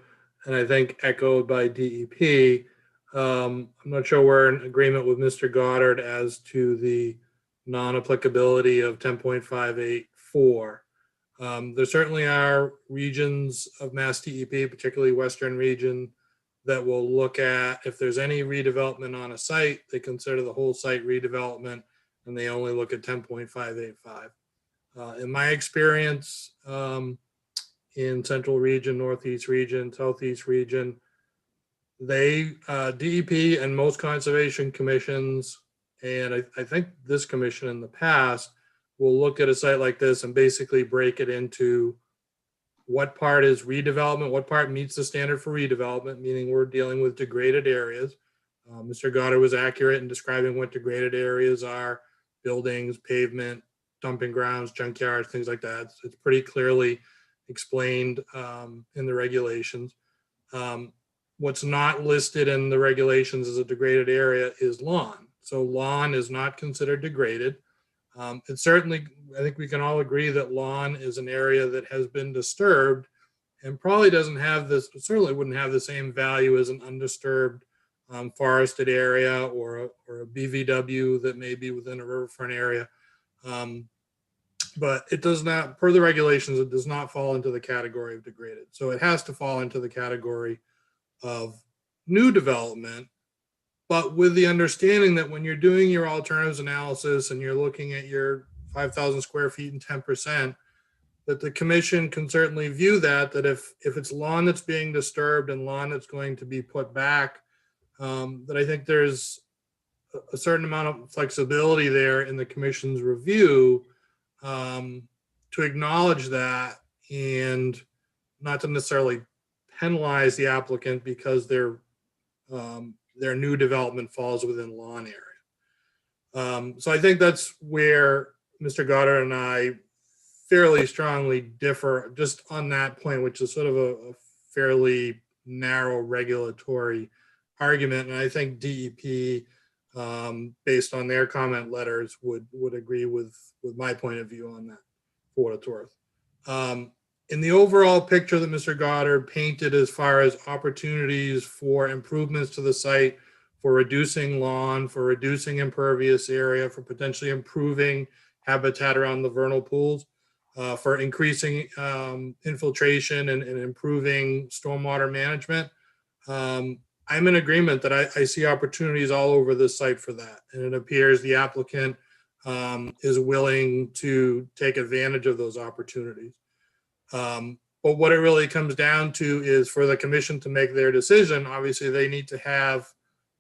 and I think echoed by DEP, I'm not sure we're in agreement with Mr. Goddard as to the non-applicability of 10.584. There certainly are regions of Mass DEP, particularly Western region, that will look at if there's any redevelopment on a site, they consider the whole site redevelopment, and they only look at 10.585. In my experience, in Central Region, Northeast Region, Southeast Region, they, DEP and most conservation commissions, and I think this commission in the past, will look at a site like this and basically break it into what part is redevelopment, what part meets the standard for redevelopment, meaning we're dealing with degraded areas. Mr. Goddard was accurate in describing what degraded areas are: buildings, pavement, dumping grounds, junkyards, things like that. It's pretty clearly explained in the regulations. What's not listed in the regulations as a degraded area is lawn. So lawn is not considered degraded. It's certainly, I think we can all agree that lawn is an area that has been disturbed and probably doesn't have this, certainly wouldn't have the same value as an undisturbed forested area or a BVW that may be within a riverfront area. But it does not, per the regulations, it does not fall into the category of degraded. So it has to fall into the category of new development, but with the understanding that when you're doing your alternatives analysis and you're looking at your 5,000 square feet and 10%, that the commission can certainly view that if it's lawn that's being disturbed and lawn that's going to be put back, that I think there's a certain amount of flexibility there in the commission's review to acknowledge that and not to necessarily penalize the applicant because their new development falls within lawn area. So I think that's where Mr. Goddard and I fairly strongly differ just on that point, which is sort of a fairly narrow regulatory argument. And I think DEP, based on their comment letters, would agree with my point of view on that, for what it's worth. In the overall picture that Mr. Goddard painted as far as opportunities for improvements to the site, for reducing lawn, for reducing impervious area, for potentially improving habitat around the vernal pools, for increasing infiltration and improving stormwater management, I'm in agreement that I see opportunities all over this site for that. And it appears the applicant is willing to take advantage of those opportunities. But what it really comes down to is for the commission to make their decision. Obviously, they need to have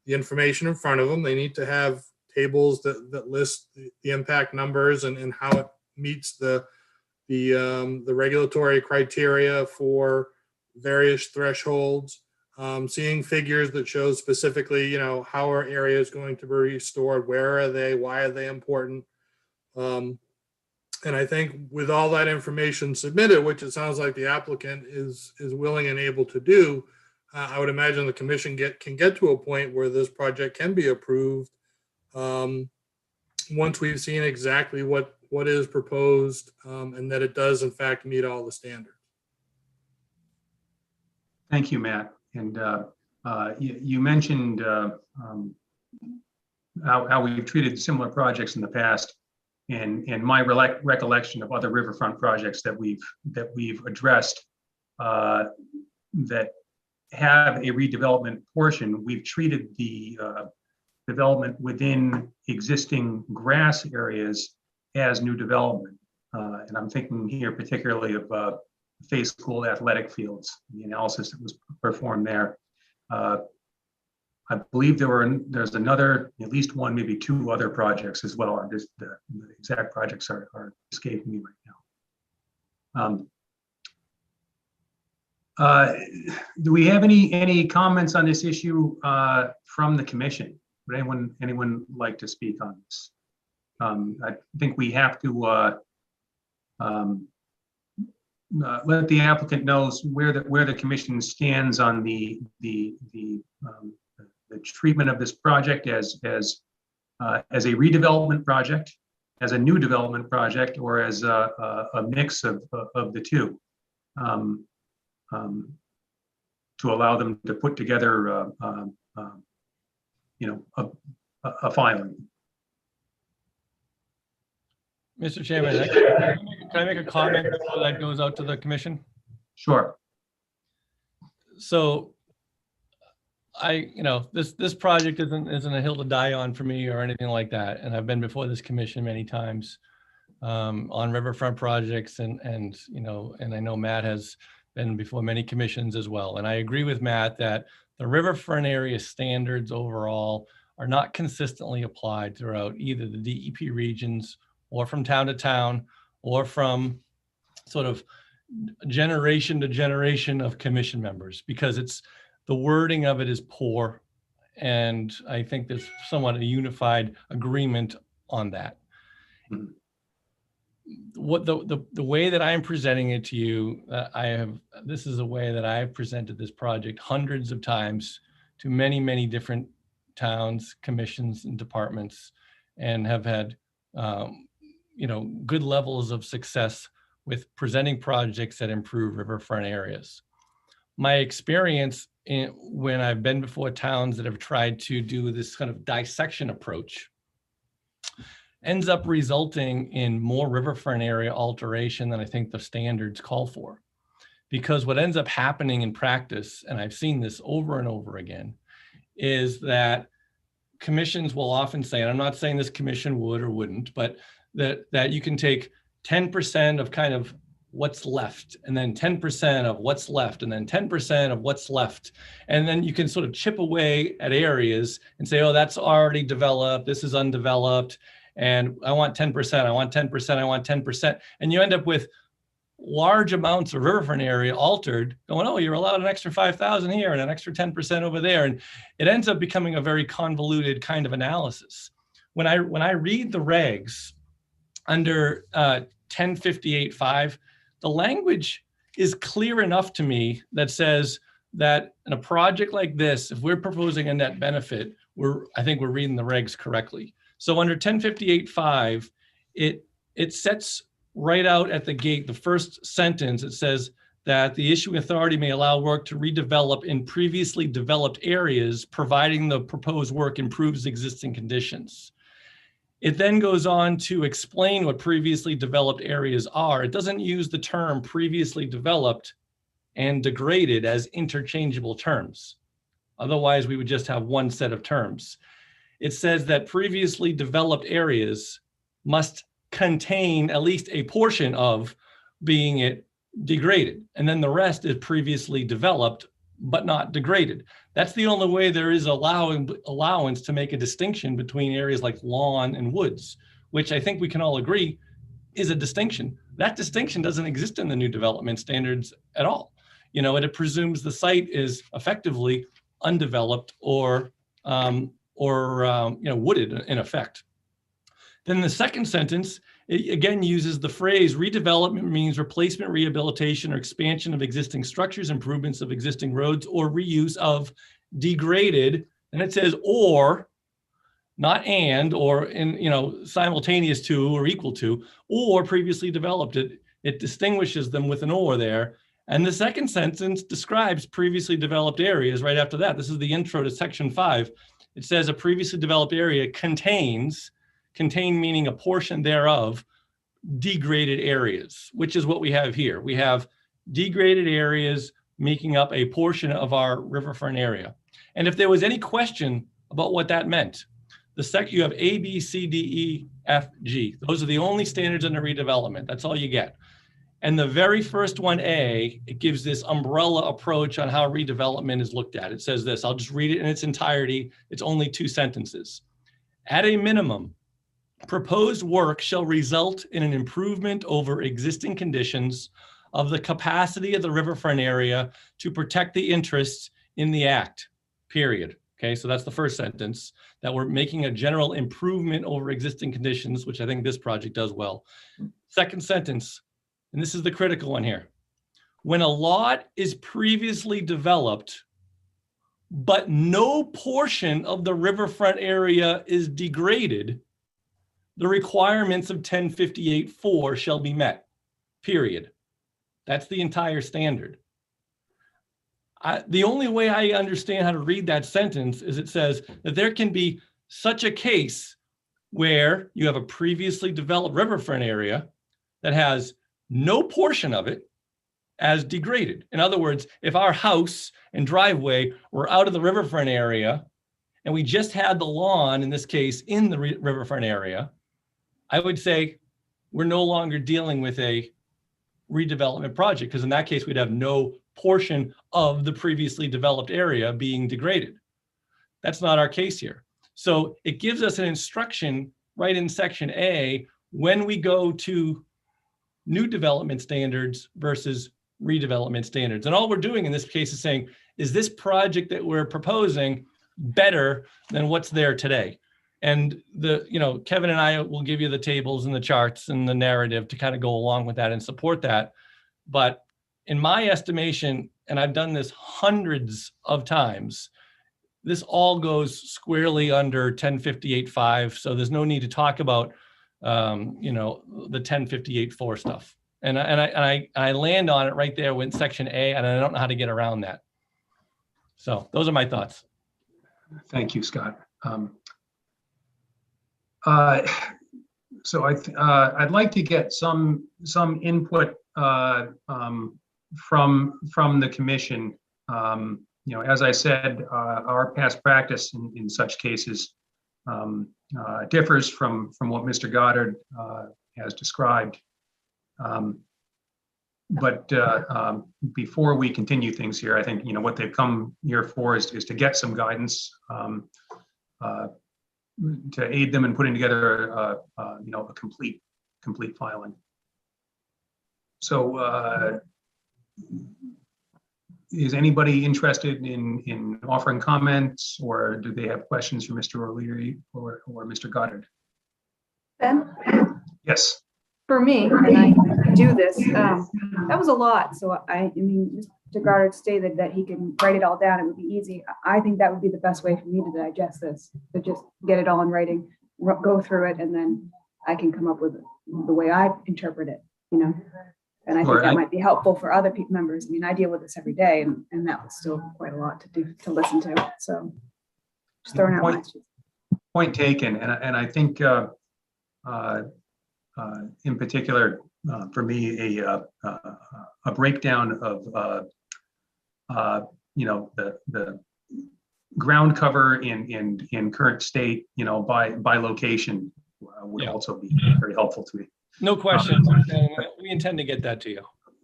the information in front of them. They need to have tables that list the impact numbers and how it meets the regulatory criteria for various thresholds. Seeing figures that show specifically, how are areas going to be restored? Where are they? Why are they important? And I think with all that information submitted, which it sounds like the applicant is willing and able to do, I would imagine the commission can get to a point where this project can be approved once we've seen exactly what is proposed and that it does in fact meet all the standards. Thank you, Matt. And you mentioned how we've treated similar projects in the past. And my recollection of other riverfront projects that we've addressed that have a redevelopment portion, we've treated the development within existing grass areas as new development. And I'm thinking here particularly of Fay School athletic fields, the analysis that was performed there. I believe there's another, at least one, maybe two other projects as well. The exact projects are escaping me right now. Um, Do we have any comments on this issue from the commission? Would anyone like to speak on this? I think we have to let the applicant knows where the commission stands on the treatment of this project as a redevelopment project, as a new development project, or as a mix of the two, to allow them to put together a filing. Mr. Chairman, can I make a comment before that goes out to the commission? Sure. So this project isn't a hill to die on for me or anything like that. And I've been before this commission many times on riverfront projects, and I know Matt has been before many commissions as well. And I agree with Matt that the riverfront area standards overall are not consistently applied throughout either the DEP regions or from town to town, or from sort of generation to generation of commission members, because the wording of it is poor. And I think there's somewhat a unified agreement on that. Mhm. What the way that I'm presenting it to you, this is a way that I've presented this project hundreds of times to many, many different towns, commissions, and departments, and have had good levels of success with presenting projects that improve riverfront areas. My experience when I've been before towns that have tried to do this kind of dissection approach ends up resulting in more riverfront area alteration than I think the standards call for. Because what ends up happening in practice, and I've seen this over and over again, is that commissions will often say, and I'm not saying this commission would or wouldn't, but that you can take 10% of kind of what's left, and then 10% of what's left, and then 10% of what's left. And then you can sort of chip away at areas and say, oh, that's already developed, this is undeveloped, and I want 10%, I want 10%, I want 10%. And you end up with large amounts of riverfront area altered, going, oh, you're allowed an extra 5,000 here and an extra 10% over there. And it ends up becoming a very convoluted kind of analysis. When I read the regs under 1058.5, the language is clear enough to me that says that in a project like this, if we're proposing a net benefit, I think we're reading the regs correctly. So under 1058.5, it sets right out at the gate, the first sentence, it says that the issuing authority may allow work to redevelop in previously developed areas, providing the proposed work improves existing conditions. It then goes on to explain what previously developed areas are. It doesn't use the term previously developed and degraded as interchangeable terms. Otherwise, we would just have one set of terms. It says that previously developed areas must contain at least a portion of being it degraded. And then the rest is previously developed, but not degraded. That's the only way there is allowance to make a distinction between areas like lawn and woods, which I think we can all agree is a distinction. That distinction doesn't exist in the new development standards at all. It presumes the site is effectively undeveloped or wooded in effect. Then the second sentence, it again uses the phrase redevelopment means replacement, rehabilitation, or expansion of existing structures, improvements of existing roads, or reuse of degraded, and it says or, not and, or in simultaneous to or equal to, or previously developed. It distinguishes them with an or there. And the second sentence describes previously developed areas right after that. This is the intro to section 5. It says a previously developed area contain meaning a portion thereof, degraded areas, which is what we have here. We have degraded areas making up a portion of our riverfront area. And if there was any question about what that meant, you have A, B, C, D, E, F, G. Those are the only standards under redevelopment. That's all you get. And the very first one, A, it gives this umbrella approach on how redevelopment is looked at. It says this, I'll just read it in its entirety. It's only 2 sentences. At a minimum, proposed work shall result in an improvement over existing conditions of the capacity of the riverfront area to protect the interests in the act, period. Okay, so that's the first sentence, that we're making a general improvement over existing conditions, which I think this project does well. Second sentence, and this is the critical one here. When a lot is previously developed, but no portion of the riverfront area is degraded, the requirements of 1058-4 shall be met, period. That's the entire standard. The only way I understand how to read that sentence is it says that there can be such a case where you have a previously developed riverfront area that has no portion of it as degraded. In other words, if our house and driveway were out of the riverfront area and we just had the lawn, in this case, in the riverfront area, I would say we're no longer dealing with a redevelopment project, because in that case, we'd have no portion of the previously developed area being degraded. That's not our case here. So it gives us an instruction right in section A when we go to new development standards versus redevelopment standards. And all we're doing in this case is saying, is this project that we're proposing better than what's there today? And Kevin and I will give you the tables and the charts and the narrative to kind of go along with that and support that. But in my estimation, and I've done this hundreds of times, this all goes squarely under 1058-5. So there's no need to talk about, the 1058-4 stuff. And I land on it right there with section A, and I don't know how to get around that. So those are my thoughts. Thank you, Scott. So I'd like to get some input from the commission. As I said, our past practice in such cases differs from what Mr. Goddard has described. But before we continue things here, I think what they've come here for is to get some guidance to aid them in putting together a complete filing. So is anybody interested in offering comments, or do they have questions for Mr. O'Leary or Mr. Goddard? Ben, Yes. for me, and I do this, that was a lot. So I mean, Mr. Goddard stated that he can write it all down. It would be easy. I think that would be the best way for me to digest this, to just get it all in writing, go through it, and then I can come up with the way I interpret it, And I think that might be helpful for other members. I mean, I deal with this every day, and that was still quite a lot to listen to. So just throwing out my point taken. And I think in particular, for me, a breakdown of the ground cover in current state, by location would also be very helpful to me. No question. We intend to get that to you.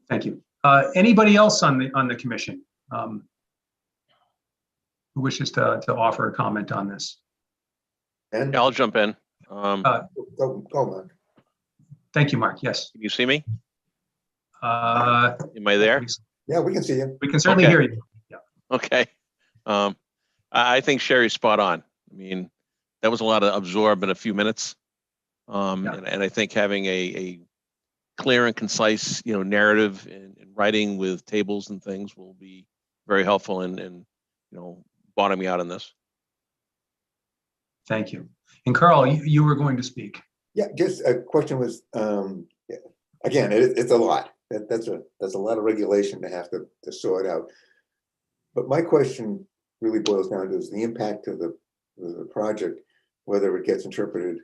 Thank you. Anybody else on the commission who wishes to offer a comment on this? And Yeah, I'll jump in. go, Mark. Thank you, Mark. Yes. Can you see me? Am I there? Yeah, we can see you. We can certainly Okay. hear you. Yeah. Okay. I think Sherry's spot on. I mean, that was a lot to absorb in a few minutes. And I think having a clear and concise, narrative and writing with tables and things will be very helpful in bottoming out on this. Thank you. And Carl, you were going to speak. Yeah, just a question was, again, it's a lot. That's a lot of regulation to have to sort out. But my question really boils down to is the impact of the project, whether it gets interpreted.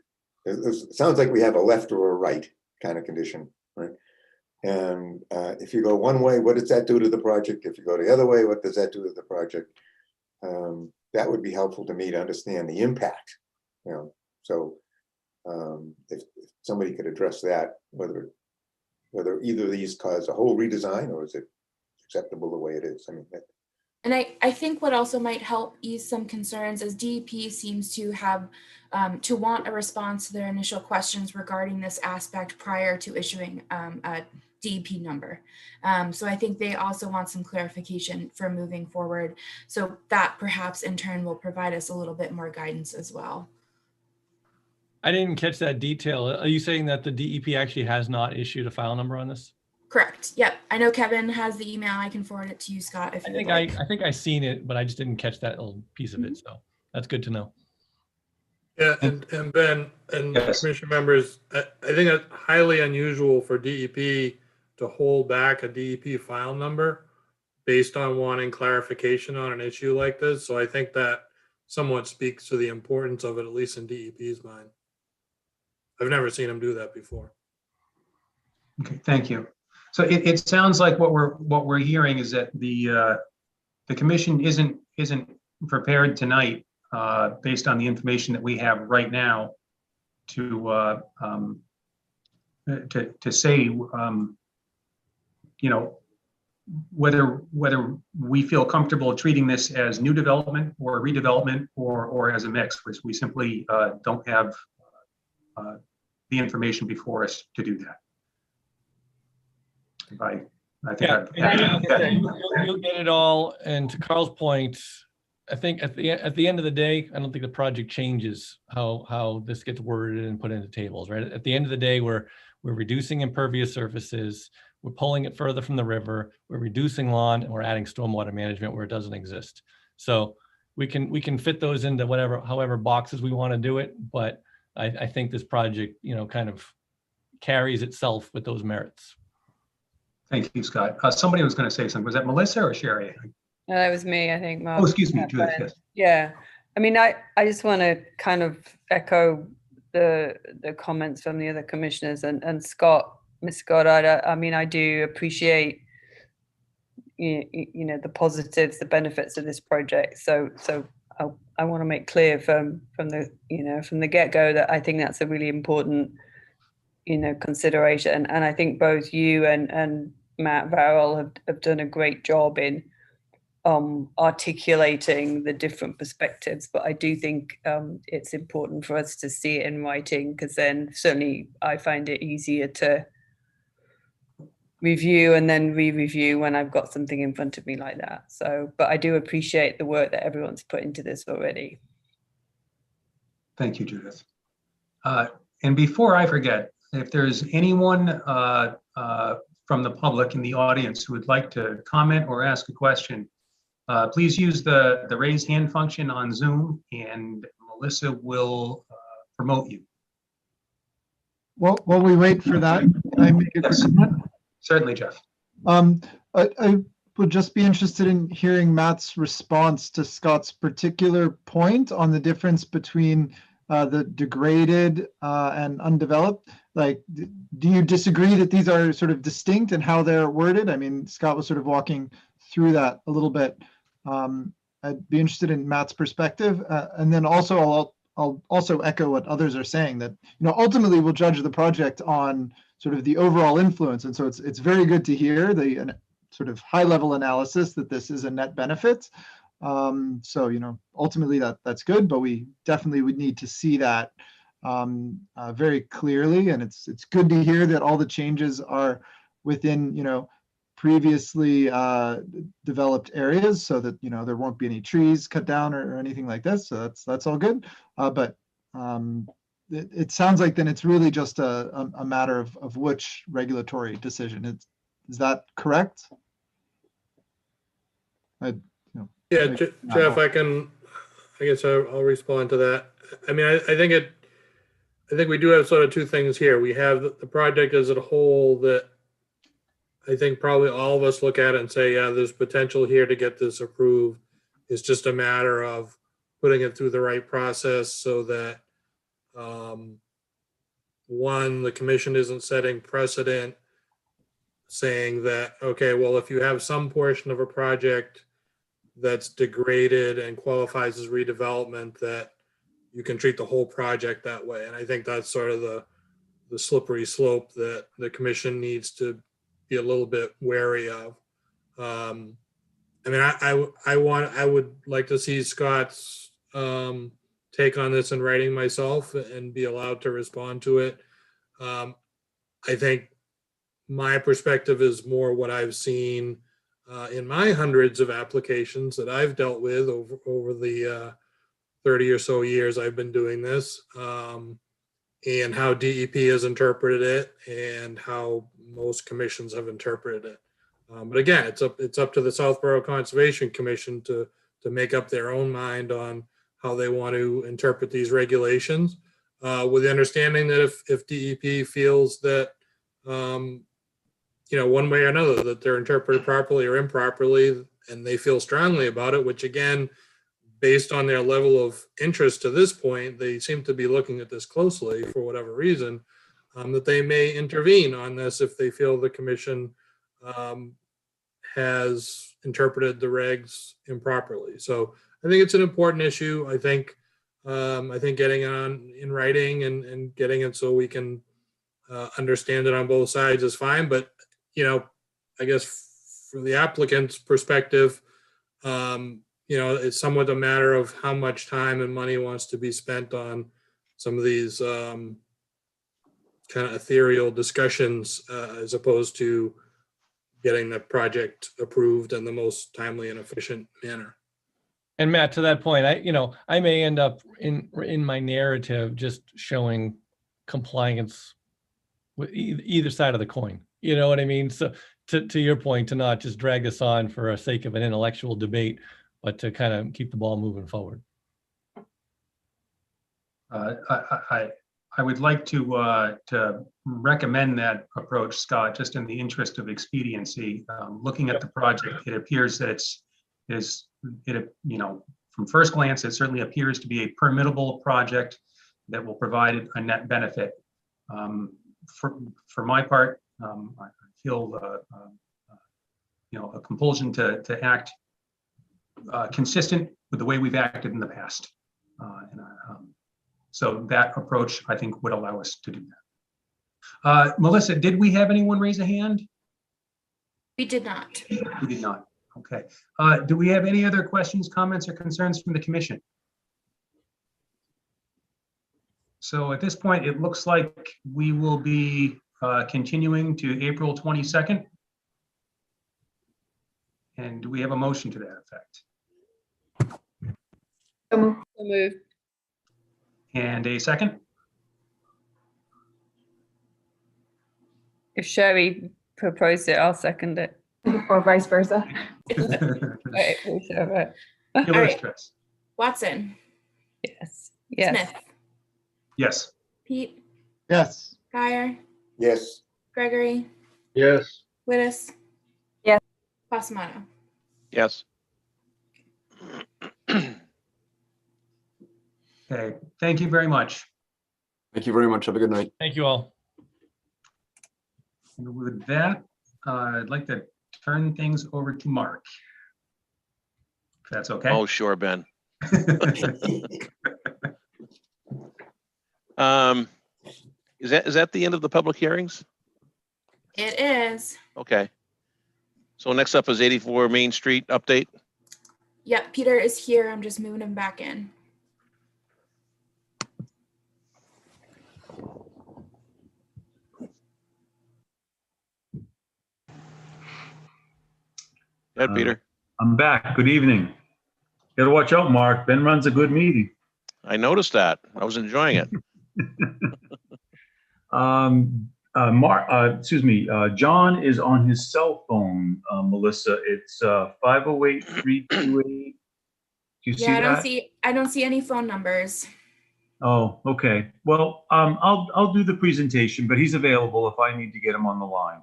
It sounds like we have a left or a right kind of condition, right? And if you go one way, what does that do to the project? If you go the other way, what does that do to the project? That would be helpful to me to understand the impact, So if somebody could address that, whether either of these cause a whole redesign or is it acceptable the way it is? I mean, And I think what also might help ease some concerns is DEP seems to have to want a response to their initial questions regarding this aspect prior to issuing a DEP number. So I think they also want some clarification for moving forward. So that perhaps in turn will provide us a little bit more guidance as well. I didn't catch that detail. Are you saying that the DEP actually has not issued a file number on this? Correct. Yep. I know Kevin has the email. I can forward it to you, Scott, if you would like. I think I seen it, but I just didn't catch that little piece of it. So that's good to know. Yeah, and Ben and Yes. commission members, I think it's highly unusual for DEP to hold back a DEP file number based on wanting clarification on an issue like this. So I think that somewhat speaks to the importance of it, at least in DEP's mind. I've never seen them do that before. Okay, thank you. So it sounds like what we're hearing is that the commission isn't prepared tonight, based on the information that we have right now, to say, you know, whether we feel comfortable treating this as new development or redevelopment or as a mix, which we simply don't have the information before us to do that. I think You'll get it all. And to Carl's point, I think at the end of the day, I don't think the project changes how this gets worded and put into tables, right? At the end of the day, we're reducing impervious surfaces, we're pulling it further from the river, we're reducing lawn, and we're adding stormwater management where it doesn't exist. So we can fit those into however boxes we want to do it, but I think this project, you know, kind of carries itself with those merits. Thank you, Scott. Somebody was going to say something. Was that Melissa or Sherry? No, that was me, I think, Mark. Oh, excuse me, Judith. Yes. Yeah, I mean, I just want to kind of echo the comments from the other commissioners and Scott, Ms. Scott. I mean, I do appreciate you know the positives, the benefits of this project. So I want to make clear from the get-go that I think that's a really important consideration, and I think both you and Matt Varrell have done a great job in articulating the different perspectives, but I do think it's important for us to see it in writing, because then certainly I find it easier to review and then re-review when I've got something in front of me like that. So, but I do appreciate the work that everyone's put into this already. Thank you, Judith. And before I forget, if there's anyone from the public in the audience who would like to comment or ask a question, please use the raise hand function on Zoom, and Melissa will promote you. Well, while we wait for that, can I make a quick comment? Certainly, Jeff. I would just be interested in hearing Matt's response to Scott's particular point on the difference between the degraded and undeveloped. Like, do you disagree that these are sort of distinct in how they're worded? I mean, Scott was sort of walking through that a little bit. I'd be interested in Matt's perspective, and then also I'll also echo what others are saying, that ultimately we'll judge the project on sort of the overall influence, and so it's very good to hear the sort of high level analysis that this is a net benefit. So ultimately that's good, but we definitely would need to see that very clearly, and it's good to hear that all the changes are within previously developed areas, so that there won't be any trees cut down or anything like this. So that's all good. But it sounds like then it's really just a matter of which regulatory decision. Is that correct? Yeah, Jeff, I guess I'll respond to that. I mean, I think we do have sort of two things here. We have the project as a whole that I think probably all of us look at it and say, yeah, there's potential here to get this approved. It's just a matter of putting it through the right process so that one, the commission isn't setting precedent saying that, okay, well, if you have some portion of a project that's degraded and qualifies as redevelopment, that you can treat the whole project that way. And I think that's sort of the slippery slope that the commission needs to be a little bit wary of. I mean, I would like to see Scott's take on this in writing myself and be allowed to respond to it. I think my perspective is more what I've seen in my hundreds of applications that I've dealt with over the 30 or so years I've been doing this, and how DEP has interpreted it and how most commissions have interpreted it. But again, it's up to the Southborough Conservation Commission to make up their own mind on how they want to interpret these regulations, with the understanding that if DEP feels that, one way or another, that they're interpreted properly or improperly, and they feel strongly about it, which again, based on their level of interest to this point, they seem to be looking at this closely for whatever reason, that they may intervene on this if they feel the commission has interpreted the regs improperly. So I think it's an important issue. I think getting it on in writing and getting it so we can understand it on both sides is fine. But, I guess from the applicant's perspective, it's somewhat a matter of how much time and money wants to be spent on some of these kind of ethereal discussions, as opposed to getting the project approved in the most timely and efficient manner. And Matt, to that point, I may end up in my narrative just showing compliance with either side of the coin. You know what I mean? So to your point, to not just drag this on for the sake of an intellectual debate, but to kind of keep the ball moving forward. I would like to recommend that approach, Scott, just in the interest of expediency. Looking at the project, it appears that from first glance, it certainly appears to be a permittable project that will provide a net benefit. For my part, I feel a compulsion to act consistent with the way we've acted in the past. So that approach, I think, would allow us to do that. Melissa, did we have anyone raise a hand? We did not. We did not. Okay. Do we have any other questions, comments, or concerns from the commission? So at this point, it looks like we will be continuing to April 22nd. And do we have a motion to that effect? So Move. And a second? If Sherry proposed it, I'll second it. or vice versa. Right, whichever. Give it a right. stress. Watson, Yes. Yes. Smith, Yes. Pete, Yes. Guyer, Yes, Gregory, Yes. Wittes. Yes. Passamato. Yes. Okay. Thank you very much. Thank you very much. Have a good night. Thank you all. And with that, I'd like to turn things over to Mark. If that's okay. Oh, sure, Ben. Is that the end of the public hearings? It is. Okay. So next up is 84 Main Street update. Yep, Peter is here. I'm just moving him back in. Go ahead, Peter. I'm back. Good evening. Got to watch out, Mark. Ben runs a good meeting. I noticed that. I was enjoying it. John is on his cell phone, Melissa. It's 508-328. Do you see Yeah, that? I don't see any phone numbers. Oh, okay. Well, I'll do the presentation, but he's available if I need to get him on the line.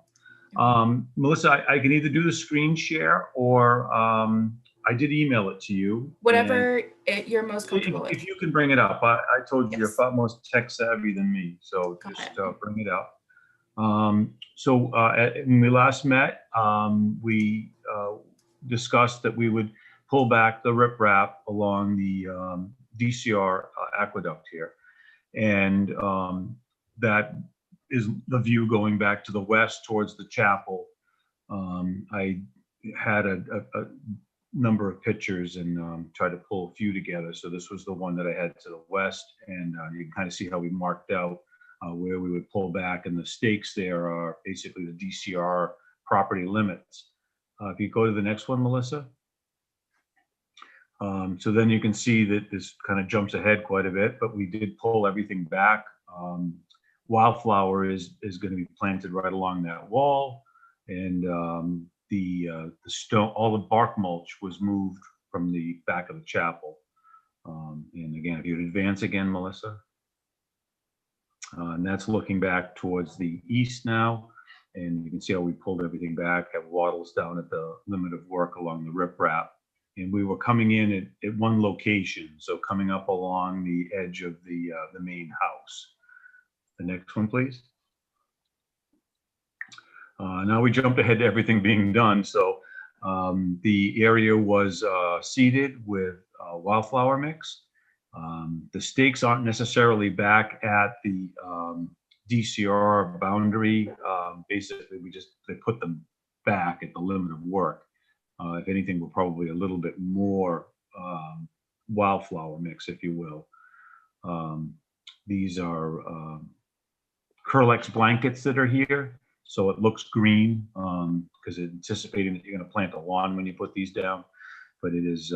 Melissa, I can either do the screen share or I did email it to you. Whatever you're most and comfortable if with. you can bring it up, I told you Yes. you're far more tech savvy than me, so Got just it. bring it up. When we last met, we discussed that we would pull back the riprap along the DCR aqueduct here. And that is the view going back to the west towards the chapel. I had a number of pictures and tried to pull a few together. So this was the one that I had to the west, and you can kind of see how we marked out where we would pull back, and the stakes there are basically the DCR property limits. If you go to the next one, Melissa. So then you can see that this kind of jumps ahead quite a bit, but we did pull everything back. Wildflower is going to be planted right along that wall, and the stone, all the bark mulch was moved from the back of the chapel. And again, if you'd advance again, Melissa. And that's looking back towards the east now. And you can see how we pulled everything back, have wattles down at the limit of work along the riprap. And we were coming in at one location, so coming up along the edge of the main house. The next one, please. Now we jumped ahead to everything being done. So the area was seeded with wildflower mix. The stakes aren't necessarily back at the DCR boundary. Basically, they put them back at the limit of work. If anything, we're probably a little bit more wildflower mix, if you will. These are Curlex blankets that are here. So it looks green because it's anticipating that you're going to plant a lawn when you put these down. But it is,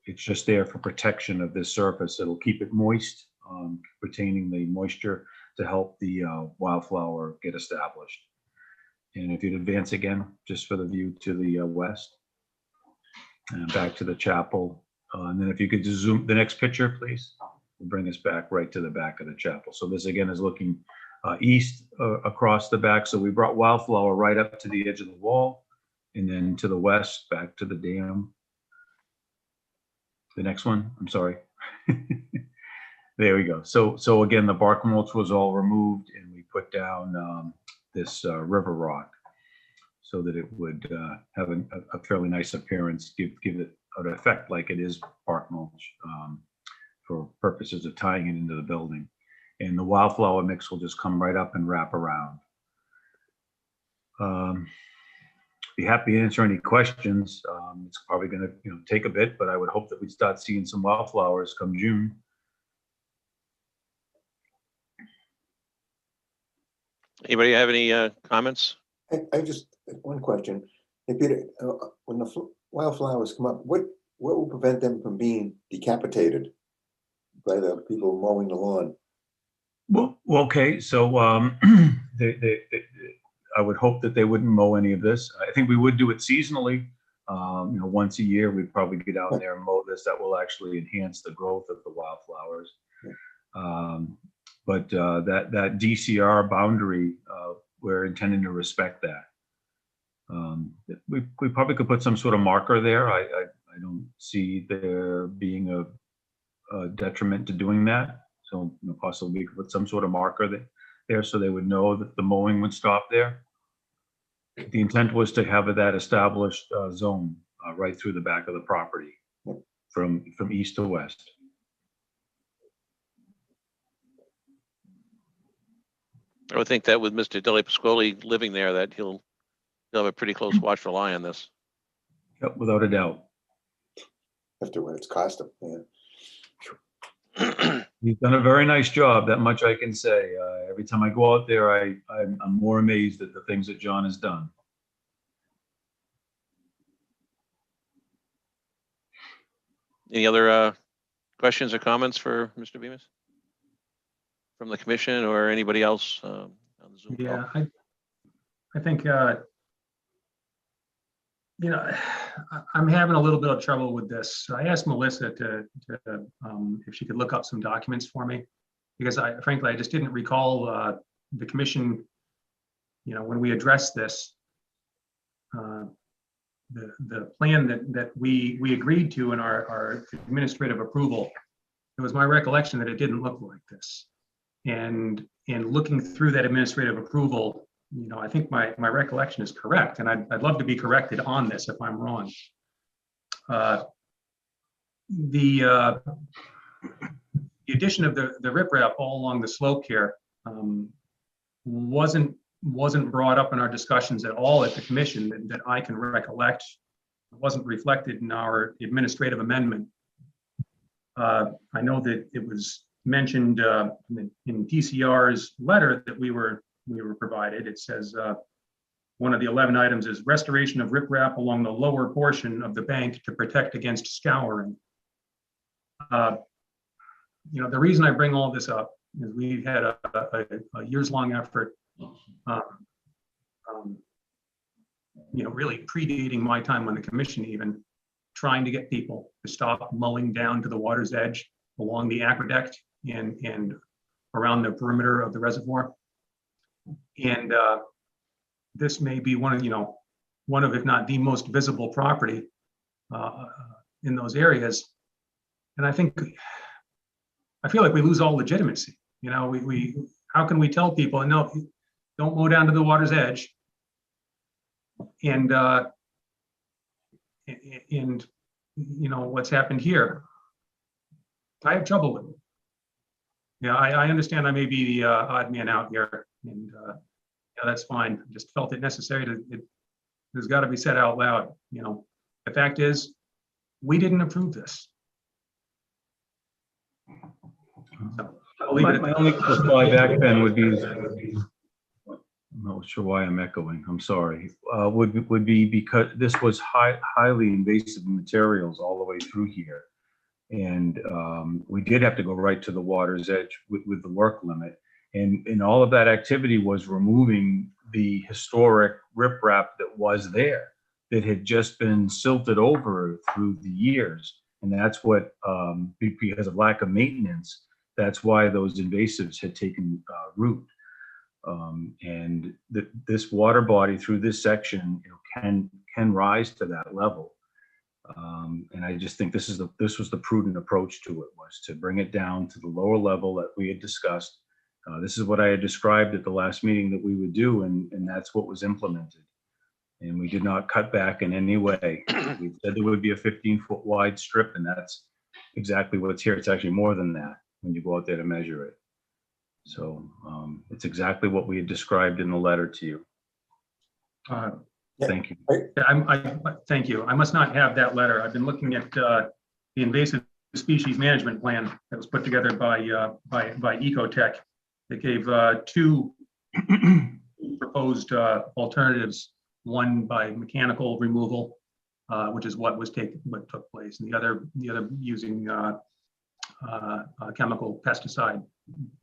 it's just there for protection of this surface. It'll keep it moist, retaining the moisture to help the wildflower get established. And if you'd advance again, just for the view to the west, and back to the chapel. And then if you could just zoom the next picture, please. We'll bring us back right to the back of the chapel. So this again is looking east across the back. So we brought wildflower right up to the edge of the wall, and then to the west, back to the dam. The next one, I'm sorry. There we go. So again, the bark mulch was all removed, and we put down this river rock so that it would have a fairly nice appearance, give it an effect like it is bark mulch for purposes of tying it into the building. And the wildflower mix will just come right up and wrap around. Be happy to answer any questions. It's probably going to take a bit, but I would hope that we'd start seeing some wildflowers come June. Anybody have any comments? I just, one question. Hey, Peter, when the wildflowers come up, what will prevent them from being decapitated by the people mowing the lawn? Well, okay, so I would hope that they wouldn't mow any of this. I think we would do it seasonally. Once a year, we'd probably get out there and mow this. That will actually enhance the growth of the wildflowers. But that DCR boundary, we're intending to respect that. We probably could put some sort of marker there. I don't see there being a detriment to doing that. So possibly we could put some sort of marker there so they would know that the mowing would stop there. The intent was to have that established zone right through the back of the property from east to west. I would think that with Mr. Dele Pasquale living there, that he'll have a pretty close watchful eye on this. Yep, without a doubt. After what it's cost them, yeah. He's done a very nice job, that much I can say. Every time I go out there, I'm more amazed at the things that John has done. Any other questions or comments for Mr. Bemis? From the commission or anybody else on the Zoom call? Yeah, I think, I'm having a little bit of trouble with this. So I asked Melissa to if she could look up some documents for me, because frankly, I just didn't recall the commission, when we addressed this, the plan that we agreed to in our administrative approval. It was my recollection that it didn't look like this. And in looking through that administrative approval, I think my recollection is correct, and I'd love to be corrected on this if I'm wrong. The addition of the riprap all along the slope here wasn't brought up in our discussions at all at the commission that I can recollect. wasn't reflected in our administrative amendment. I know that it was mentioned in DCR's letter that we were provided. It says one of the 11 items is restoration of riprap along the lower portion of the bank to protect against scouring. You know, the reason I bring all this up is we've had a years-long effort, you know, really predating my time on the commission, even trying to get people to stop mowing down to the water's edge along the aqueduct and around the perimeter of the reservoir. And this may be one of, if not the most visible property in those areas. And I feel like we lose all legitimacy. You know, how can we tell people, no, don't mow down to the water's edge? And you know, what's happened here, I have trouble with it. Yeah, I understand I may be the odd man out here, and yeah, that's fine. I just felt it necessary there's got to be said out loud. You know, the fact is, we didn't approve this. So, I'll leave it at My that. only reply back then would be, I'm not sure why I'm echoing, I'm sorry, would be because this was highly invasive materials all the way through here. And we did have to go right to the water's edge with the work limit. And all of that activity was removing the historic riprap that was there, that had just been silted over through the years. And that's what, because of lack of maintenance, that's why those invasives had taken root. And this water body through this section, can rise to that level. And I just think this was the prudent approach to it, was to bring it down to the lower level that we had discussed. This is what I had described at the last meeting that we would do, and that's what was implemented. And we did not cut back in any way. We said there would be a 15-foot wide strip, and that's exactly what's here. It's actually more than that when you go out there to measure it. So it's exactly what we had described in the letter to you. Thank you. Thank you. I must not have that letter. I've been looking at the invasive species management plan that was put together by Ecotech. That gave two proposed alternatives. One by mechanical removal, which is what took place, and the other using chemical pesticide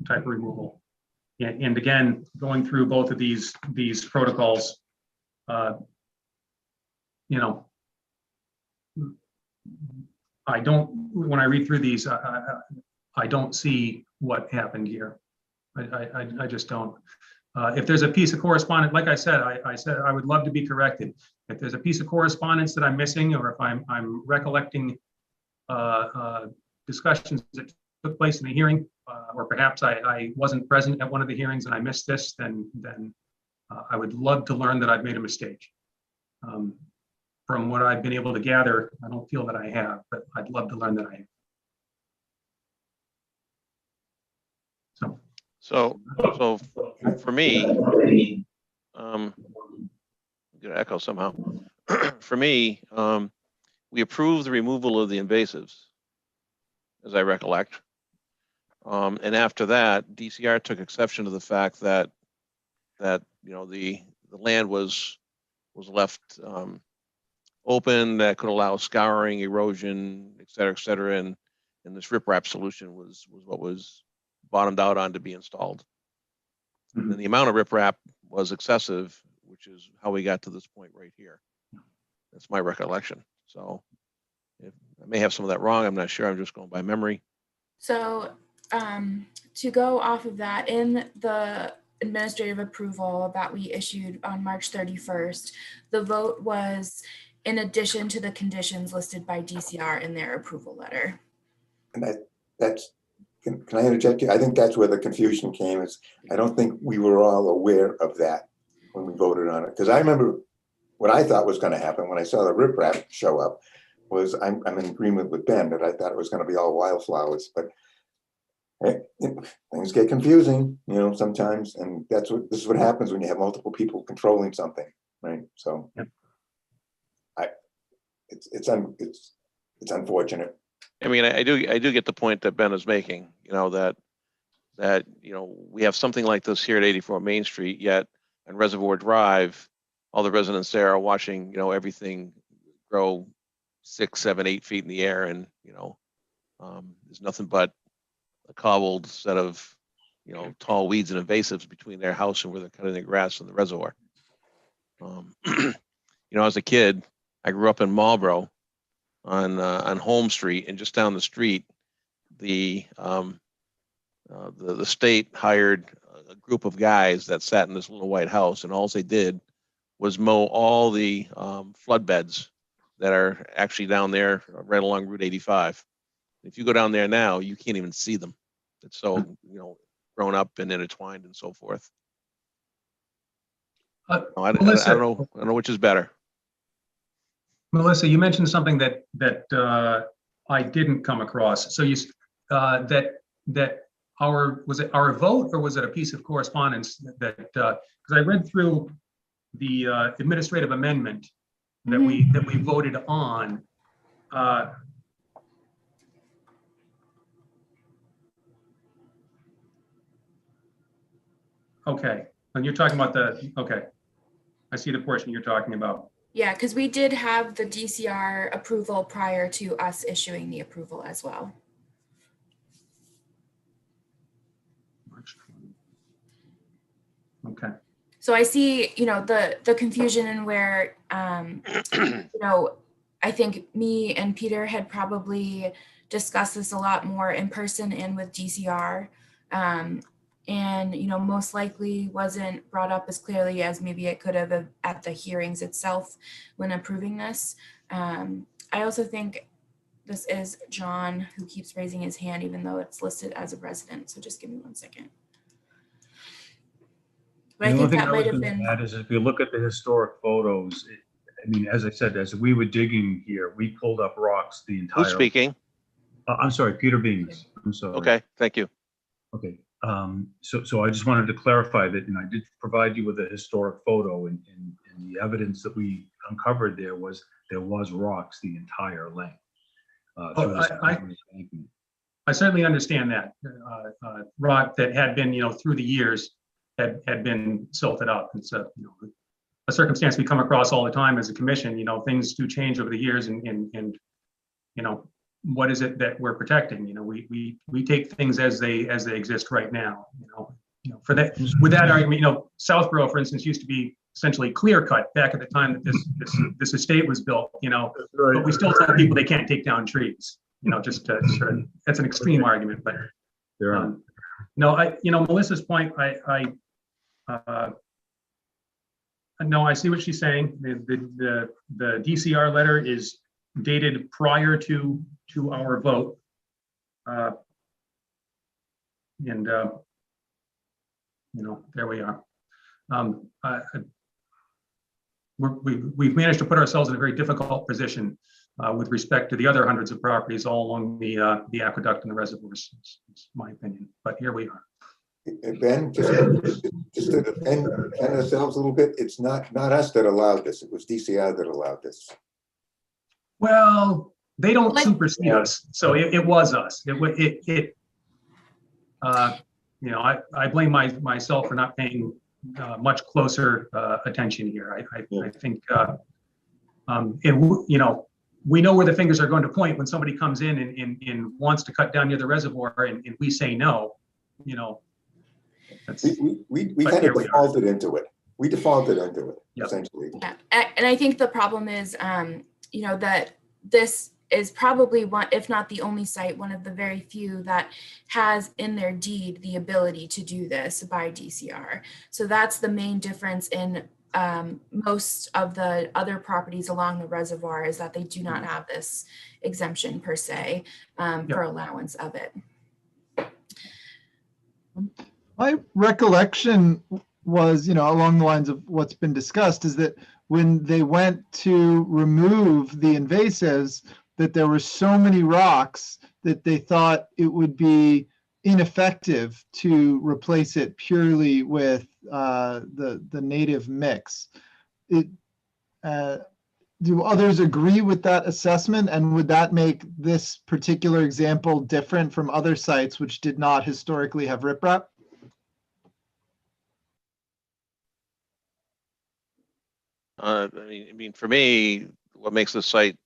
type removal. And again, going through both of these protocols, you know, when I read through these, I don't see what happened here. I just don't. If there's a piece of correspondence, like I said, I said I would love to be corrected. If there's a piece of correspondence that I'm missing, or if I'm recollecting discussions that took place in the hearing, or perhaps I wasn't present at one of the hearings and I missed this, then I would love to learn that I've made a mistake. From what I've been able to gather, I don't feel that I have, but I'd love to learn that I have. So for me, I'm gonna echo somehow. For me, we approved the removal of the invasives, as I recollect. And after that, DCR took exception to the fact that you know, the land was left open, that could allow scouring, erosion, et cetera, and this riprap solution was what was bottomed out on to be installed. And the amount of riprap was excessive, which is how we got to this point right here. That's my recollection. So I may have some of that wrong. I'm not sure. I'm just going by memory. So to go off of that, in the administrative approval that we issued on March 31st, the vote was in addition to the conditions listed by DCR in their approval letter. And that's, can I interject you? I think that's where the confusion came, is I don't think we were all aware of that when we voted on it. Because I remember what I thought was going to happen when I saw the riprap show up was, I'm in agreement with Ben that I thought it was going to be all wildflowers, but things get confusing, you know, sometimes, and this is what happens when you have multiple people controlling something, right? So, it's unfortunate. I mean, I do get the point that Ben is making, you know, that you know, we have something like this here at 84 Main Street, yet on Reservoir Drive, all the residents there are watching, you know, everything grow 6, 7, 8 feet in the air, and you know, there's nothing but a cobbled set of, you know, tall weeds and invasives between their house and where they're cutting the grass and the reservoir. You know, as a kid, I grew up in Marlboro on Holmes Street, and just down the street, the state hired a group of guys that sat in this little white house, and all they did was mow all the flood beds that are actually down there right along Route 85. If you go down there now, you can't even see them. It's so, you know, grown up and intertwined and so forth. I don't know which is better. Melissa, you mentioned something that I didn't come across. So you that was it our vote, or was it a piece of correspondence that because I read through the administrative amendment that we voted on. Okay, and you're talking about okay, I see the portion you're talking about. Yeah, because we did have the DCR approval prior to us issuing the approval as well. Okay. So I see, you know, the confusion in where, you know, I think me and Peter had probably discussed this a lot more in person and with DCR. And, you know, most likely wasn't brought up as clearly as maybe it could have at the hearings itself when approving this. I also think this is John who keeps raising his hand, even though it's listed as a resident. So just give me 1 second. But I think that might have been. That is, if you look at the historic photos, I mean, as I said, as we were digging here, we pulled up rocks the entire. Who's speaking? I'm sorry, Peter Beans. I'm sorry. Okay, thank you. Okay. So I just wanted to clarify that, and I did provide you with a historic photo, and the evidence that we uncovered there was rocks the entire length. I certainly understand that rock that had been, you know, through the years had been silted up. It's a, you know, a circumstance we come across all the time as a commission. You know, things do change over the years, and you know, what is it that we're protecting? You know, we take things as they exist right now. You know, for that, with that argument, you know, Southborough, for instance, used to be essentially clear cut back at the time that this estate was built. You know, but we still tell people they can't take down trees. You know, just to sort of, that's an extreme argument, but no, you know, Melissa's point, no, I see what she's saying. The DCR letter is dated prior to our vote. And you know, there we are. We've managed to put ourselves in a very difficult position with respect to the other hundreds of properties all along the aqueduct and the reservoirs. It's my opinion, but here we are. Ben, just to defend ourselves a little bit, it's not us that allowed this. It was DCR that allowed this. Well, they don't supersede us, so it was us. You know, I blame myself for not paying much closer attention here. I think, you know, we know where the fingers are going to point when somebody comes in and wants to cut down near the reservoir, and we say no. You know, we kind of defaulted into it. We defaulted into it, essentially. Yeah, and I think the problem is, you know, that this is probably one, if not the only site, one of the very few that has in their deed the ability to do this by DCR. So that's the main difference in most of the other properties along the reservoir, is that they do not have this exemption per se for allowance of it. My recollection was, you know, along the lines of what's been discussed, is that when they went to remove the invasives, that there were so many rocks that they thought it would be ineffective to replace it purely with the native mix. do others agree with that assessment? And would that make this particular example different from other sites which did not historically have riprap? I mean, for me, what makes this site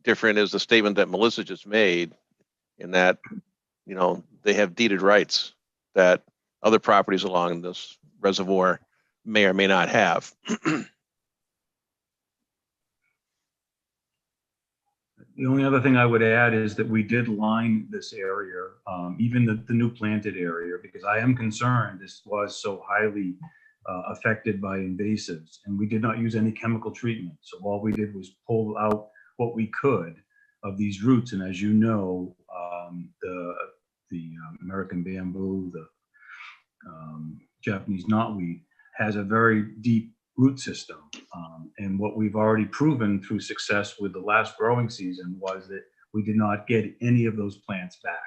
different is the statement that Melissa just made, in that, you know, they have deeded rights that other properties along this reservoir may or may not have. The only other thing I would add is that we did line this area, even the new planted area, because I am concerned this was so highly affected by invasives, and we did not use any chemical treatment. So all we did was pull out what we could of these roots. And as you know, the American bamboo, the Japanese knotweed, has a very deep root system. And what we've already proven through success with the last growing season was that we did not get any of those plants back.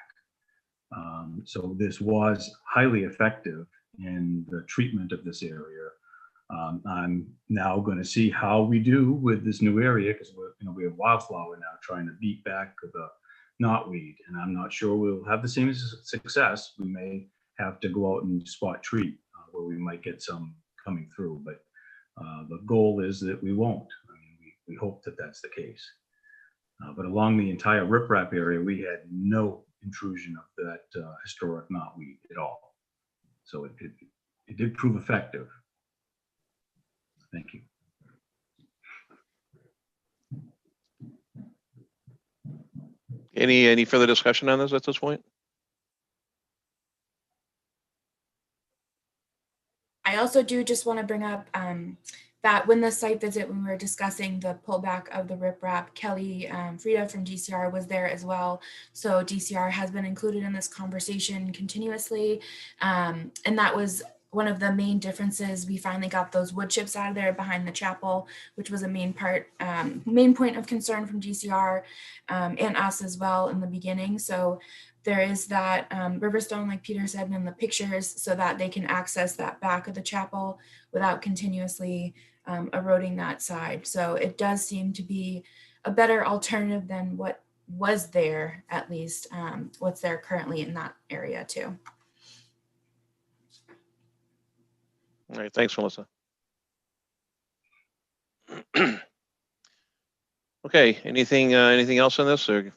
So this was highly effective in the treatment of this area. I'm now going to see how we do with this new area, because we have wildflower now trying to beat back the knotweed, and I'm not sure we'll have the same success. We may have to go out and spot treat where we might get some coming through, but the goal is that we won't. I mean, we hope that that's the case. But along the entire riprap area, we had no intrusion of that historic knotweed at all. So it did prove effective. Thank you. Any further discussion on this at this point? I also do just want to bring up that when the site visit, when we were discussing the pullback of the riprap, Kelly Frida from DCR was there as well. So DCR has been included in this conversation continuously. And that was one of the main differences. We finally got those wood chips out of there behind the chapel, which was a main point of concern from DCR and us as well in the beginning. So there is that Riverstone, like Peter said in the pictures, so that they can access that back of the chapel without continuously eroding that side. So it does seem to be a better alternative than what was there, at least what's there currently in that area too. All right, thanks, Melissa. Okay, anything else on this, or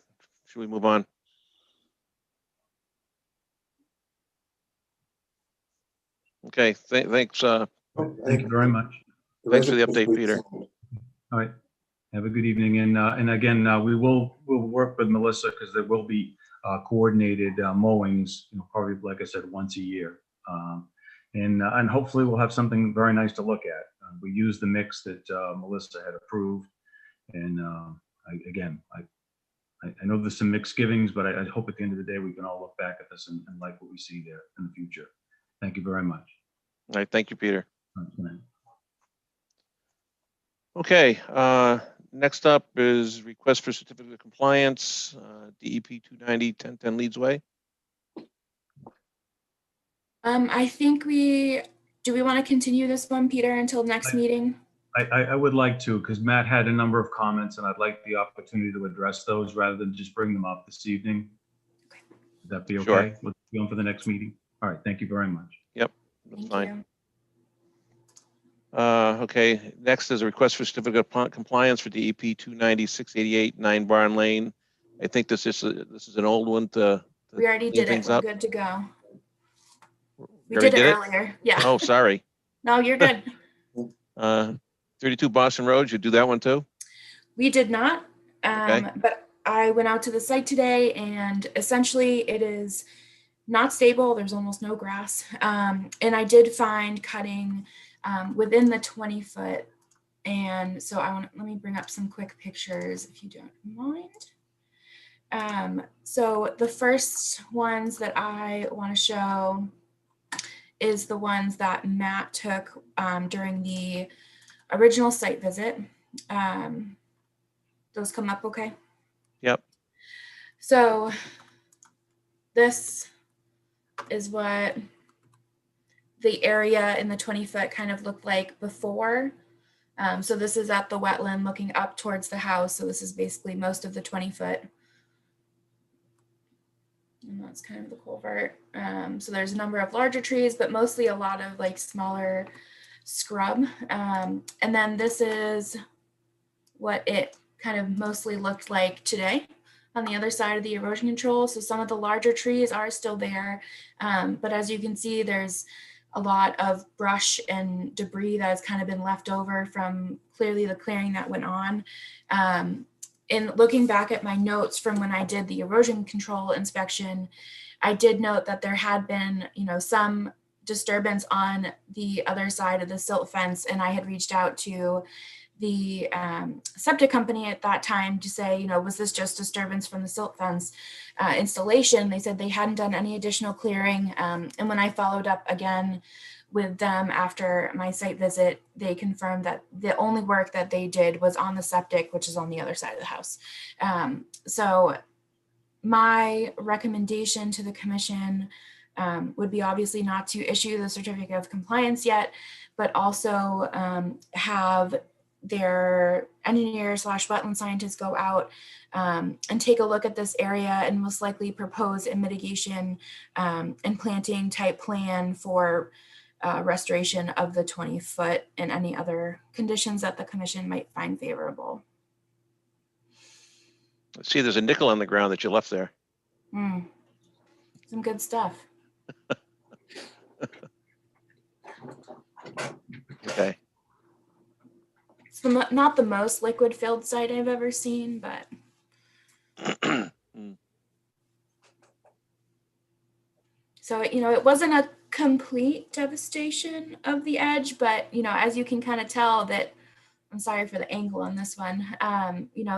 should we move on? Okay, thanks. Thank you very much. Thanks for the update, Peter. All right. Have a good evening. And again, we'll work with Melissa, because there will be coordinated mowings, probably, like I said, once a year. And hopefully we'll have something very nice to look at. We use the mix that Melissa had approved. And I know there's some misgivings, but I hope at the end of the day we can all look back at this and like what we see there in the future. Thank you very much. All right, thank you, Peter. Thanks. Okay, next up is request for certificate of compliance, DEP 290 1010 Leeds Way. I think do we want to continue this one, Peter, until next meeting? I would like to, because Matt had a number of comments, and I'd like the opportunity to address those rather than just bring them up this evening. Okay. Would that be okay? Sure. We'll go on for the next meeting. All right, thank you very much. Yep, that's Thank fine. you. Okay, next is a request for certificate of compliance for DEP 290 688 9 Barn Lane. I think this is an old one to We already clean did it. things We're up. good to go. We Already did it did it? earlier. Yeah. Oh, sorry. No, you're good. 32 Boston Road, you do that one too? We did not, Okay. but I went out to the site today, and essentially it is not stable. There's almost no grass. And I did find cutting within the 20-foot. And so let me bring up some quick pictures if you don't mind. So the first ones that I want to show is the ones that Matt took during the original site visit. Those come up okay? Yep. So this is what the area in the 20-foot kind of looked like before So this is at the wetland looking up towards the house. So this is basically most of the 20-foot. And that's kind of the culvert. So there's a number of larger trees, but mostly a lot of like smaller scrub. And then this is what it kind of mostly looked like today on the other side of the erosion control. So some of the larger trees are still there. But as you can see, there's a lot of brush and debris that has kind of been left over from clearly the clearing that went on. In looking back at my notes from when I did the erosion control inspection, I did note that there had been, some disturbance on the other side of the silt fence, and I had reached out to the septic company at that time to say, was this just disturbance from the silt fence installation? They said they hadn't done any additional clearing. And when I followed up again with them after my site visit, they confirmed that the only work that they did was on the septic, which is on the other side of the house. So my recommendation to the commission would be obviously not to issue the certificate of compliance yet, but also have their engineer/wetland scientists go out and take a look at this area and most likely propose a mitigation and planting type plan for restoration of the 20-foot and any other conditions that the commission might find favorable. See, there's a nickel on the ground that you left there. Some good stuff. Okay. It's not the most liquid filled site I've ever seen, but so, it wasn't a complete devastation of the edge, but, as you can kind of tell that, I'm sorry for the angle on this one,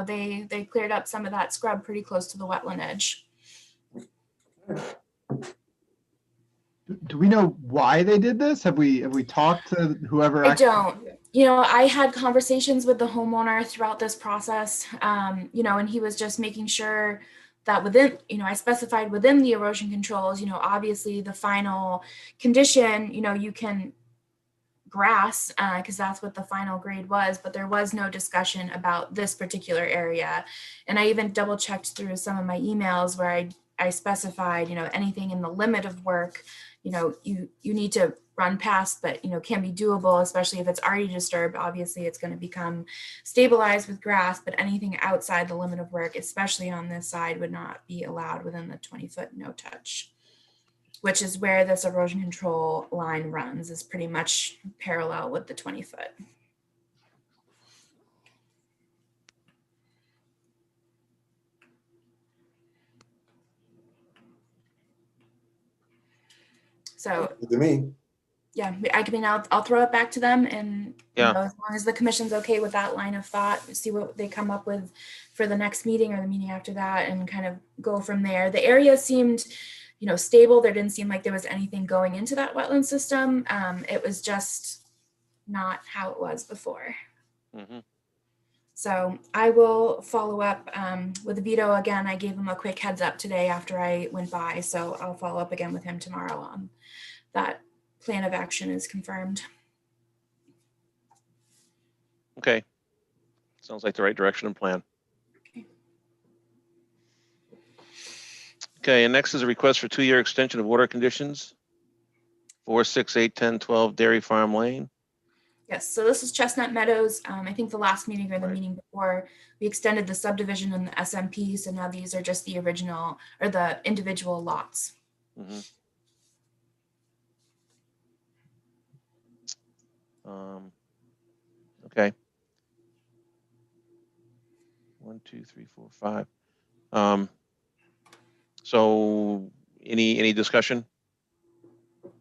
they cleared up some of that scrub pretty close to the wetland edge. Do we know why they did this? Have we talked to whoever? I don't. I had conversations with the homeowner throughout this process, and he was just making sure that within, I specified within the erosion controls, obviously the final condition, you can grass, because that's what the final grade was, but there was no discussion about this particular area. And I even double checked through some of my emails where I specified, anything in the limit of work, you need to run past, but, can be doable, especially if it's already disturbed. Obviously, it's going to become stabilized with grass, but anything outside the limit of work, especially on this side, would not be allowed within the 20-foot no touch, which is where this erosion control line runs, is pretty much parallel with the 20-foot. So To me, yeah, I'll throw it back to them, and Yeah. as long as the commission's okay with that line of thought, see what they come up with for the next meeting or the meeting after that, and kind of go from there. The area seemed, stable. There didn't seem like there was anything going into that wetland system. It was just not how it was before. Mhm. So I will follow up with Vito again. I gave him a quick heads up today after I went by, so I'll follow up again with him tomorrow on that plan of action is confirmed. Okay. Sounds like the right direction and plan. Okay, and next is a request for 2-year extension of order conditions. 4, 6, 8, 10, 12 Dairy Farm Lane. Yes, so this is Chestnut Meadows. I think the last meeting or the Right. meeting before, we extended the subdivision and the SMP, so now these are just the original or the individual lots. Mhm. Okay. 1, 2, 3, 4, 5. So any discussion? All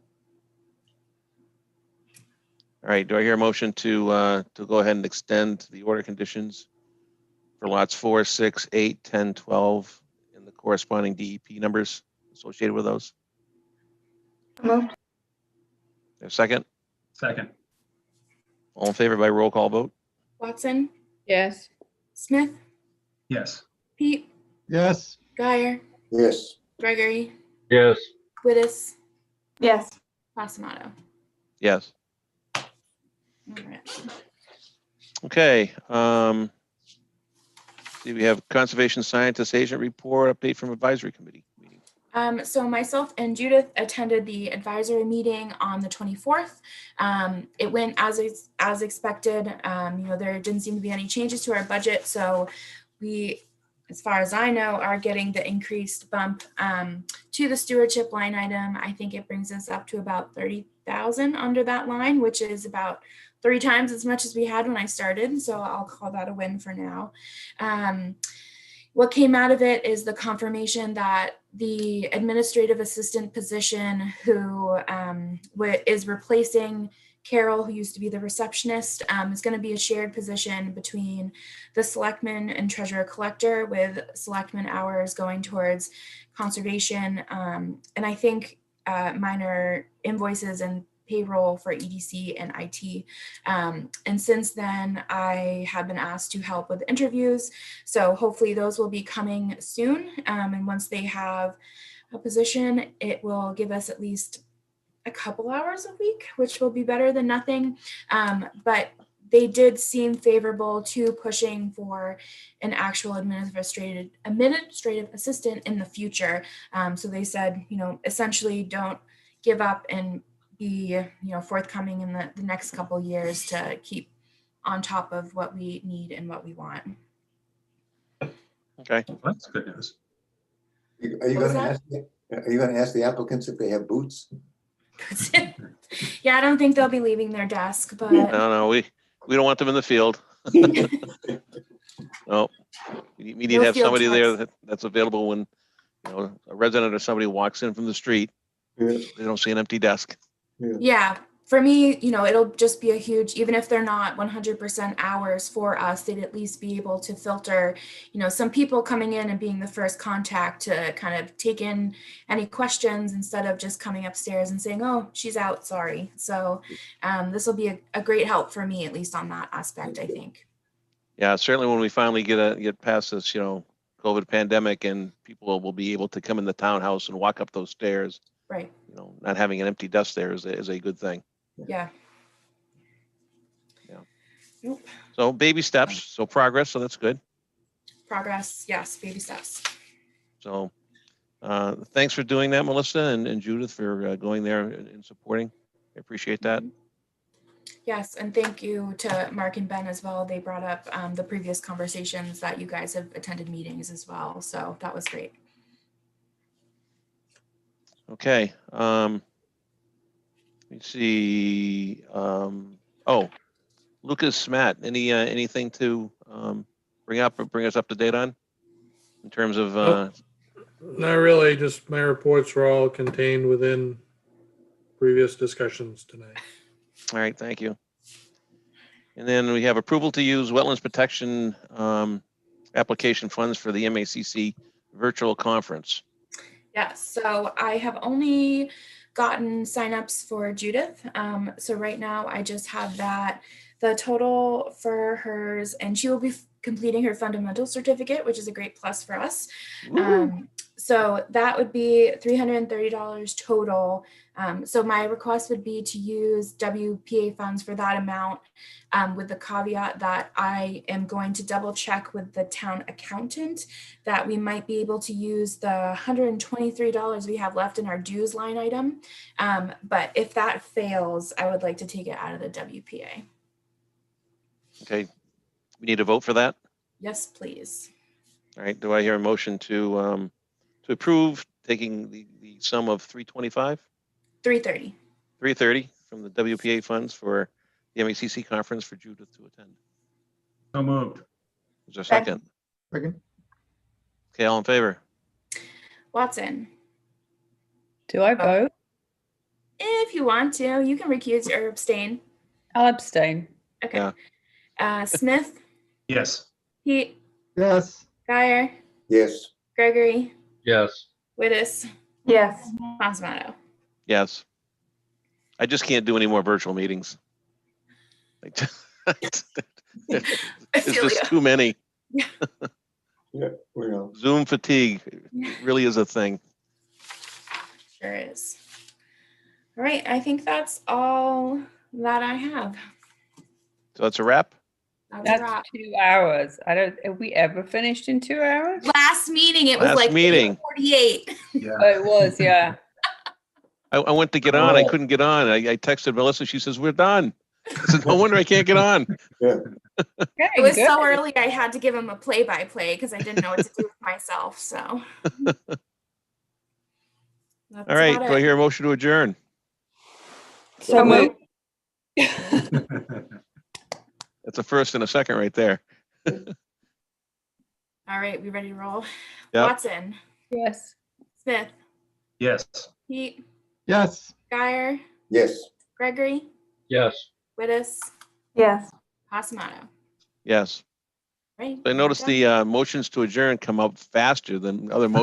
right, do I hear a motion to go ahead and extend the order conditions for lots 4, 6, 8, 10, 12, and the corresponding DEP numbers associated with those? Moved. A second? Second. All in favor by roll call vote? Watson, Yes. Smith, Yes. Pete, Yes. Guyer, yes, Gregory, Yes. Wittes, Yes. Pasamato. Yes. All right. Okay. See, we have Conservation Scientist Agent Report, update from Advisory Committee meeting. So myself and Judith attended the advisory meeting on the 24th. It went as expected. There didn't seem to be any changes to our budget. So we, as far as I know, are getting the increased bump to the stewardship line item. I think it brings us up to about 30,000 under that line, which is about 3 times as much as we had when I started. So I'll call that a win for now. What came out of it is the confirmation that the administrative assistant position who is replacing Carol, who used to be the receptionist, is going to be a shared position between the selectman and treasurer collector, with selectman hours going towards conservation. And I think minor invoices and payroll for EDC and IT. And since then, I have been asked to help with interviews. So hopefully those will be coming soon. And once they have a position, it will give us at least a couple hours a week, which will be better than nothing. But they did seem favorable to pushing for an actual administrative assistant in the future. So they said, essentially don't give up and be forthcoming in the next couple years to keep on top of what we need and what we want. Okay. That's good news. Are you What was going to ask the applicants if they have boots? Yeah, I don't think they'll be leaving their desk, but No, we don't want them in the field. No, we need to No have field somebody there trips. that's available when, a resident or somebody walks in from the street. Yeah. They don't see an empty desk. yeah, for me, it'll just be a huge, even if they're not 100% hours for us, they'd at least be able to filter, some people coming in and being the first contact to kind of take in any questions instead of just coming upstairs and saying, oh, she's out, sorry. So this will be a great help for me, at least on that aspect, I think. Yeah, certainly when we finally get past this, COVID pandemic, and people will be able to come in the townhouse and walk up those stairs. Right. Not having an empty desk there is a good thing. Yeah. Yeah. Nope. So baby steps, so progress, so that's good. Progress, yes, baby steps. So thanks for doing that, Melissa, and Judith, for going there and supporting. I appreciate that. Yes, and thank you to Mark and Ben as well. They brought up the previous conversations that you guys have attended meetings as well. So that was great. Okay. Let me see. Lucas, Matt, anything to bring us up to date on in terms of Not really, just my reports were all contained within previous discussions tonight. All right, thank you. And then we have approval to use wetlands protection application funds for the MACC virtual conference. Yes, so I have only gotten signups for Judith. So right now I just have that, the total for hers, and she will be completing her fundamental certificate, which is a great plus for us. So that would be $330 total. So my request would be to use WPA funds for that amount, with the caveat that I am going to double check with the town accountant that we might be able to use the $123 we have left in our dues line item. But if that fails, I would like to take it out of the WPA. Okay, we need a vote for that. Yes, please. All right, do I hear a motion to approve taking the sum of $325? 330. $330 from the WPA funds for the MACC conference for Judith to attend. So moved. Is there a second? Second. Okay, all in favor? Watson, Do I vote? if you want to, you can recuse or abstain. I'll abstain. Okay. Smith, Yes. Pete, Yes. Geyer, Yes. Gregory, Yes. Wittes, Yes. Masmato. Yes. I just can't do any more virtual meetings. It's just too many. Yeah, we know. Zoom fatigue really is a thing. Sure is. All right, I think that's all that I have. So that's a wrap. That's a That's wrap. 2 hours. Have we ever finished in 2 hours? Last meeting, it was Last like meeting. 48. Yeah. Oh, it was, yeah. I went to get on. I couldn't get on. I texted Melissa. She says, we're done. I said, no wonder I can't get on. Yeah. It was so early, I had to give him a play-by-play because I didn't know what to do with myself, so. That's All right. about Do I it. hear a motion to adjourn? So moved. That's a first and a second right there. All right, we ready to roll? Yep. Watson, Yes. Smith, Yes. Pete, Yes. Guyer, Yes. Gregory, Yes. Wittes, Yes. Passamato. Yes. Right. I noticed the motions to adjourn come up faster than other motions.